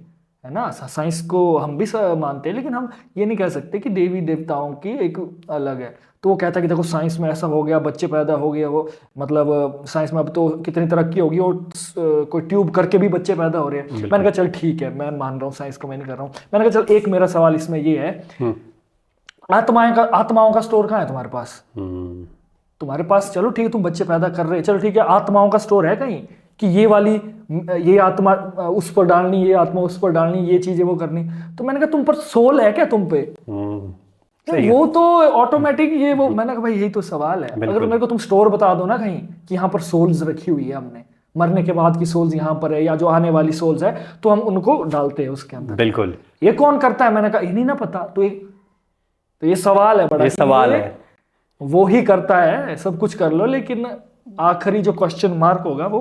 है ना, साइंस को हम भी मानते हैं, लेकिन हम ये नहीं कह सकते कि देवी देवताओं की एक अलग है। तो वो कहता है कि देखो साइंस में ऐसा हो गया, बच्चे पैदा हो गया, वो मतलब साइंस में अब तो कितनी तरक्की होगी और कोई ट्यूब करके भी बच्चे पैदा हो रहे हैं। मैंने कहा चल ठीक है, मैं मान रहा हूँ साइंस को, मैं नहीं कर रहा हूँ। मैंने कहा चल एक मेरा सवाल इसमें ये है, आत्माओं का स्टोर कहाँ है तुम्हारे पास? तुम्हारे पास चलो ठीक है तुम बच्चे पैदा कर रहे हैं, चलो ठीक है, आत्माओं का स्टोर है कहीं कि ये आत्मा उस पर डालनी, ये आत्मा उस पर डालनी, ये चीजें वो करनी? तो मैंने कहा तुम पर सोल है क्या तुम पे? वो तो ऑटोमेटिक ये वो। मैंने कहा भाई यही तो सवाल है। अगर मेरे को तुम स्टोर बता दो ना कहीं कि यहाँ पर सोल्स रखी हुई है, हमने मरने के बाद की सोल्स यहाँ पर है या जो आने वाली सोल्स है, तो हम उनको डालते हैं उसके अंदर। बिल्कुल। ये कौन करता है? मैंने कहा ये नहीं ना पता। तो ये सवाल है, बड़ा ये सवाल है। वो ही करता है, सब कुछ कर लो, लेकिन आखिरी जो क्वेश्चन मार्क होगा वो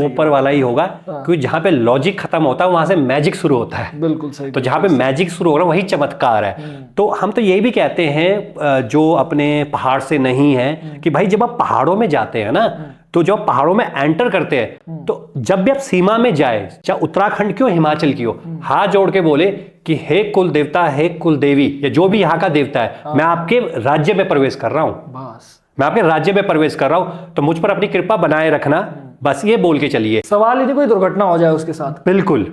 ऊपर वाला ही होगा। क्योंकि जहां पे लॉजिक खत्म होता है वहां से मैजिक शुरू होता है। बिल्कुल सही। तो जहां पे मैजिक शुरू हो रहा है वही चमत्कार है। तो हम तो यही भी कहते हैं जो अपने पहाड़ से नहीं है कि भाई जब आप पहाड़ों में जाते हैं ना, तो जब पहाड़ों में एंटर करते हैं, तो जब भी आप सीमा में जाए, चाहे उत्तराखंड की हो, हिमाचल की हो, हाथ जोड़ के बोले कि हे कुल देवता, हे कुल देवी, या जो भी यहाँ का देवता है, मैं आपके राज्य में प्रवेश कर रहा हूं, बस मैं आपके राज्य में प्रवेश कर रहा हूं, तो मुझ पर अपनी कृपा बनाए रखना। बस ये बोल के चलिए। सवाल ही नहीं कोई दुर्घटना हो जाए उसके साथ। बिल्कुल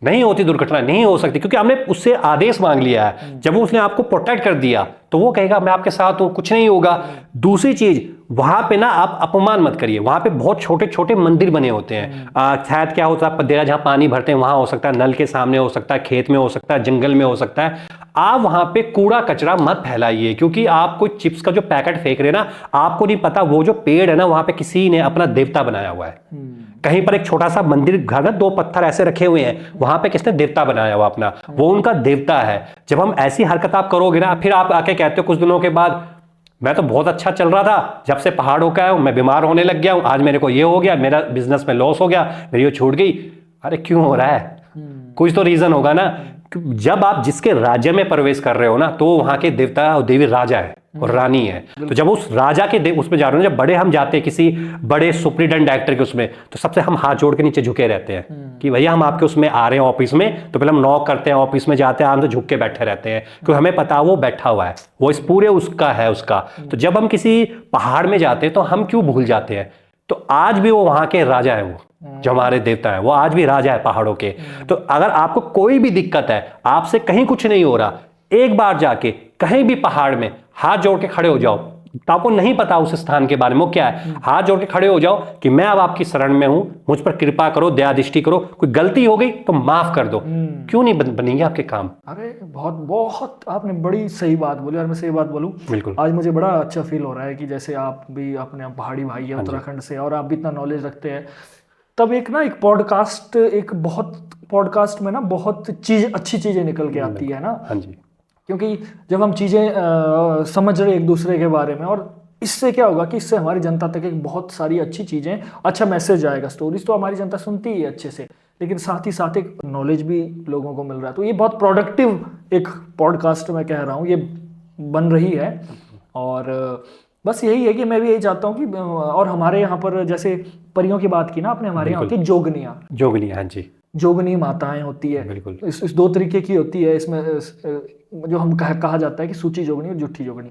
नहीं होती दुर्घटना, नहीं हो सकती, क्योंकि हमने उससे आदेश मांग लिया है। जब वो उसने आपको प्रोटेक्ट कर दिया, तो वो कहेगा मैं आपके साथ हूं, कुछ नहीं होगा। दूसरी चीज, वहां पे ना आप अपमान मत करिए। वहां पे बहुत छोटे छोटे मंदिर बने होते हैं। शायद क्या होता है, पदेरा जहां पानी भरते हैं वहां हो सकता है, नल के सामने हो सकता है, खेत में हो सकता है, जंगल में हो सकता है। आप वहां पे कूड़ा कचरा मत फैलाइए, क्योंकि आप कोई चिप्स का जो पैकेट फेंक रहे हैं ना, आपको नहीं पता वो जो पेड़ है ना, वहां पे किसी ने अपना देवता बनाया हुआ है। कहीं पर एक छोटा सा मंदिर घर ना, 2 पत्थर ऐसे रखे हुए हैं, वहां पे किसने देवता बनाया हुआ अपना, वो उनका देवता है। जब हम ऐसी हरकत आप करोगे ना, फिर आप आके कहते हो कुछ दिनों के बाद, मैं तो बहुत अच्छा चल रहा था, जब से पहाड़ों का हूं मैं बीमार होने लग गया हूं, आज मेरे को ये हो गया, मेरा बिजनेस में लॉस हो गया, मेरी ये छूट गई। अरे क्यों हो रहा है? कुछ तो रीजन होगा ना। जब आप जिसके राज्य में प्रवेश कर रहे हो ना, तो वहां के देवता और देवी राजा है और रानी है। तो जब उस राजा के उसमें जा रहे हो, जब बड़े हम जाते हैं किसी बड़े सुप्रीडेंट डायरेक्टर के उसमें, तो सबसे हम हाथ जोड़ के नीचे झुके रहते हैं कि भैया हम आपके उसमें आ रहे हैं ऑफिस में। तो पहले हम नॉक करते हैं, ऑफिस में जाते हैं, हम तो झुक के बैठे रहते हैं, क्योंकि हमें पता वो बैठा हुआ है, वो इस पूरे उसका है उसका। तो जब हम किसी पहाड़ में जाते हैं तो हम क्यों भूल जाते हैं? तो आज भी वो वहां के राजा है, वो जो हमारे देवता है, वो आज भी राजा है पहाड़ों के। तो अगर आपको कोई भी दिक्कत है, आपसे कहीं कुछ नहीं हो रहा, एक बार जाके कहीं भी पहाड़ में हाथ जोड़ के खड़े हो जाओ। तो आपको नहीं पता उस स्थान के बारे में वो क्या है, हाथ जोड़ के खड़े हो जाओ कि मैं अब आपकी शरण में हूं, मुझ पर कृपा करो, दया दृष्टि करो, कोई गलती हो गई तो माफ कर दो। क्यों नहीं बनेंगे आपके काम? अरे बहुत बहुत आपने बड़ी सही बात बोली। और मैं सही बात बोलूं, बिल्कुल। आज मुझे बड़ा अच्छा फील हो रहा है कि जैसे आप भी अपने पहाड़ी भाई है उत्तराखंड से, और आप भी इतना नॉलेज रखते हैं। तब एक पॉडकास्ट, एक बहुत पॉडकास्ट में ना बहुत अच्छी चीजें निकल के आती है ना। हाँ जी। क्योंकि जब हम चीजें समझ रहे एक दूसरे के बारे में, और इससे क्या होगा कि इससे हमारी जनता तक एक बहुत सारी अच्छी चीजें, अच्छा मैसेज आएगा। स्टोरीज तो हमारी जनता सुनती ही है अच्छे से, लेकिन साथ ही साथ एक नॉलेज भी लोगों को मिल रहा है। तो ये बहुत प्रोडक्टिव एक पॉडकास्ट मैं कह रहा हूँ ये बन रही है। और बस यही है कि मैं भी यही चाहता हूँ कि, और हमारे यहाँ पर जैसे परियों की बात की ना आपने, हमारे यहाँ होती है जोगनियाँ। जोगनियाँ, हाँ जी। जोगनी माताएं होती है। बिल्कुल। इस 2 तरीके की होती है। इसमें जो हम कहा जाता है कि सूची जोगनी और जुठी जोगनी,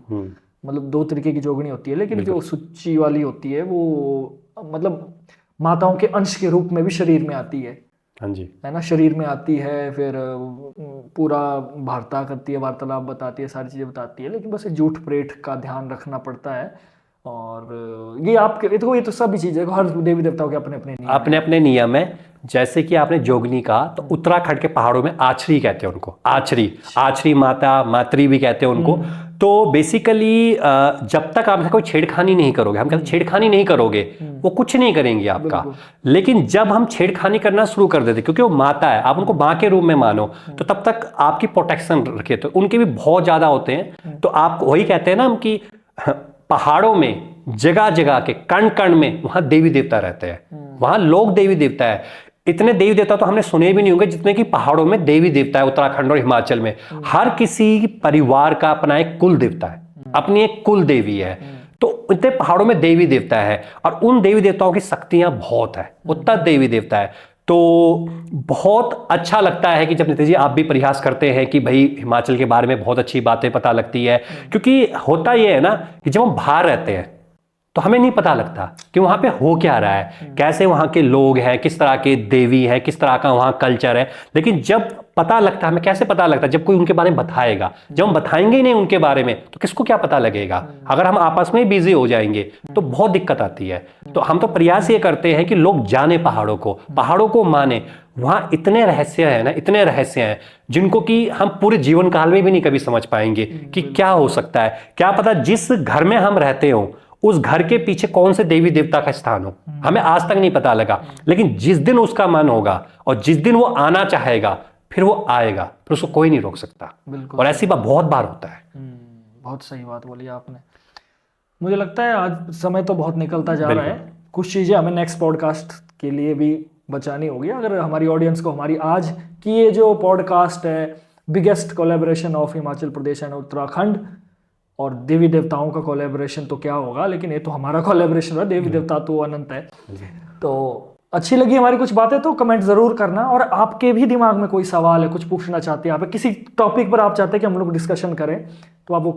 मतलब 2 तरीके की जोगनी होती है। लेकिन जो सूची वाली होती है वो मतलब माताओं के अंश के रूप में भी शरीर में आती है। हाँ जी। है ना, शरीर में आती है, फिर पूरा वार्ता करती है, वार्तालाप बताती है, सारी चीजें बताती है। लेकिन बस झूठ प्रेट का ध्यान रखना पड़ता है। और ये आपके ये तो सभी चीजें, हर देवी देवताओं के अपने अपने नियम है। जैसे कि आपने जोगनी कहा, तो उत्तराखंड के पहाड़ों में आछरी कहते हैं उनको, आछरी माता, मातरी भी कहते हैं उनको। तो बेसिकली जब तक आप कोई छेड़खानी नहीं करोगे, हम कहते हैं छेड़खानी नहीं करोगे, वो कुछ नहीं करेंगे आपका। लेकिन जब हम छेड़खानी करना शुरू कर देते, क्योंकि वो माता है, आप उनको मां के रूप में मानो, तो तब तक आपकी प्रोटेक्शन रखे। तो उनके भी बहुत ज्यादा होते हैं। तो आप वही कहते हैं ना हम कि पहाड़ों में जगह जगह के कण कण में वहां देवी देवता रहते हैं, वहां लोग देवी देवता है। इतने देवी देवता तो हमने सुने भी नहीं होंगे जितने कि पहाड़ों में देवी देवता है। उत्तराखंड और हिमाचल में हर किसी परिवार का अपना एक कुल देवता है, अपनी एक कुल देवी है। तो इतने पहाड़ों में देवी देवता है, और उन देवी देवताओं की शक्तियां बहुत है, उत्तर देवी देवता है। तो बहुत अच्छा लगता है कि जब नितिन जी आप भी प्रयास करते हैं कि भाई हिमाचल के बारे में बहुत अच्छी बातें पता लगती है। क्योंकि होता यह है ना कि जब हम बाहर रहते हैं तो हमें नहीं पता लगता कि वहां पे हो क्या रहा है, कैसे वहां के लोग हैं, किस तरह के देवी हैं, किस तरह का वहां कल्चर है। लेकिन जब पता लगता है, हमें कैसे पता लगता है? जब कोई उनके बारे में बताएगा। जब हम बताएंगे ही नहीं उनके बारे में तो किसको क्या पता लगेगा? अगर हम आपस में बिजी हो जाएंगे तो बहुत दिक्कत आती है। तो हम तो प्रयास ये करते हैं कि लोग जाने पहाड़ों को माने। वहां इतने रहस्य है ना, इतने रहस्य हैं जिनको कि हम पूरे जीवन काल में भी नहीं कभी समझ पाएंगे कि क्या हो सकता है। क्या पता जिस घर में हम रहते हो उस घर के पीछे कौन से देवी देवता का स्थान हो, हमें आज तक नहीं पता लगा। लेकिन जिस दिन उसका मन होगा और जिस दिन वो आना चाहेगा, फिर वो आएगा, फिर उसको कोई नहीं रोक सकता। और ऐसी बात बहुत बार होता है। बहुत सही बात बोली आपने। मुझे लगता है आज समय तो बहुत निकलता जा रहा है, कुछ चीजें हमें नेक्स्ट पॉडकास्ट के लिए भी बचानी होगी। अगर हमारी ऑडियंस को हमारी आज की ये जो पॉडकास्ट है, biggest collaboration of Himachal Pradesh and Uttarakhand, और देवी देवताओं का कोलैबोरेशन तो क्या होगा, लेकिन ये तो हमारा कोलैबोरेशन है, देवी देवता तो अनंत है। तो अच्छी लगी हमारी कुछ बातें तो कमेंट जरूर करना। और आपके भी दिमाग में कोई सवाल है, कुछ पूछना चाहते हैं आप, किसी टॉपिक पर आप चाहते हैं कि हम लोग डिस्कशन करें, तो आप वो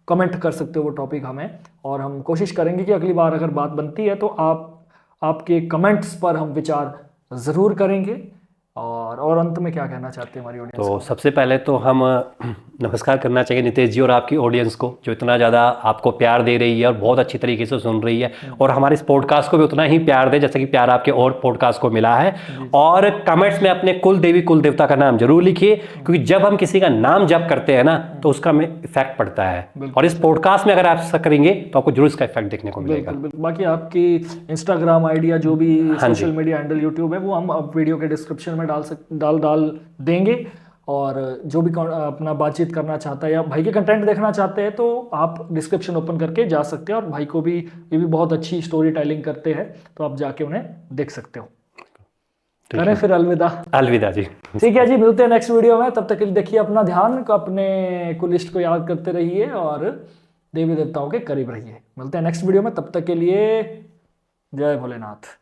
कमेंट कर सकते हो वो टॉपिक हमें, और हम कोशिश करेंगे कि अगली बार अगर बात बनती है तो आपके कमेंट्स पर हम विचार ज़रूर करेंगे। और अंत में क्या कहना चाहते हैं हमारी ऑडियंस तो सबसे पहले तो हम नमस्कार करना चाहिए नितेश जी और आपकी ऑडियंस को, जो इतना ज़्यादा आपको प्यार दे रही है और बहुत अच्छी तरीके से सुन रही है, और हमारे इस पॉडकास्ट को भी उतना ही प्यार दे जैसे कि प्यार आपके और पॉडकास्ट को मिला है। और कमेंट्स में अपने कुल देवी कुल देवता का नाम जरूर लिखिए, क्योंकि जब हम किसी का नाम जप करते हैं ना तो उसका हमें इफेक्ट पड़ता है, और इस पॉडकास्ट में अगर आप ऐसा करेंगे तो आपको जरूर इसका इफेक्ट देखने को मिलेगा। बाकी आपकी इंस्टाग्राम आईडी या जो भी सोशल मीडिया हैंडल यूट्यूब है वो हम वीडियो के डिस्क्रिप्शन में डाल देंगे, और जो भी अपना बातचीत करना चाहता है या भाई के कंटेंट देखना चाहते हैं तो आप डिस्क्रिप्शन ओपन करके जा सकते हैं, और भाई को भी ये भी बहुत अच्छी स्टोरी टेलिंग करते हैं तो आप जाके उन्हें देख सकते हो। करें फिर अलविदा जी। ठीक है जी, मिलते हैं नेक्स्ट वीडियो में। तब तक के लिए देखिए अपना ध्यान को, अपने कुलिष्ट को याद करते रहिए और देवी देवताओं के करीब रहिए। मिलते हैं नेक्स्ट वीडियो में, तब तक के लिए जय भोलेनाथ।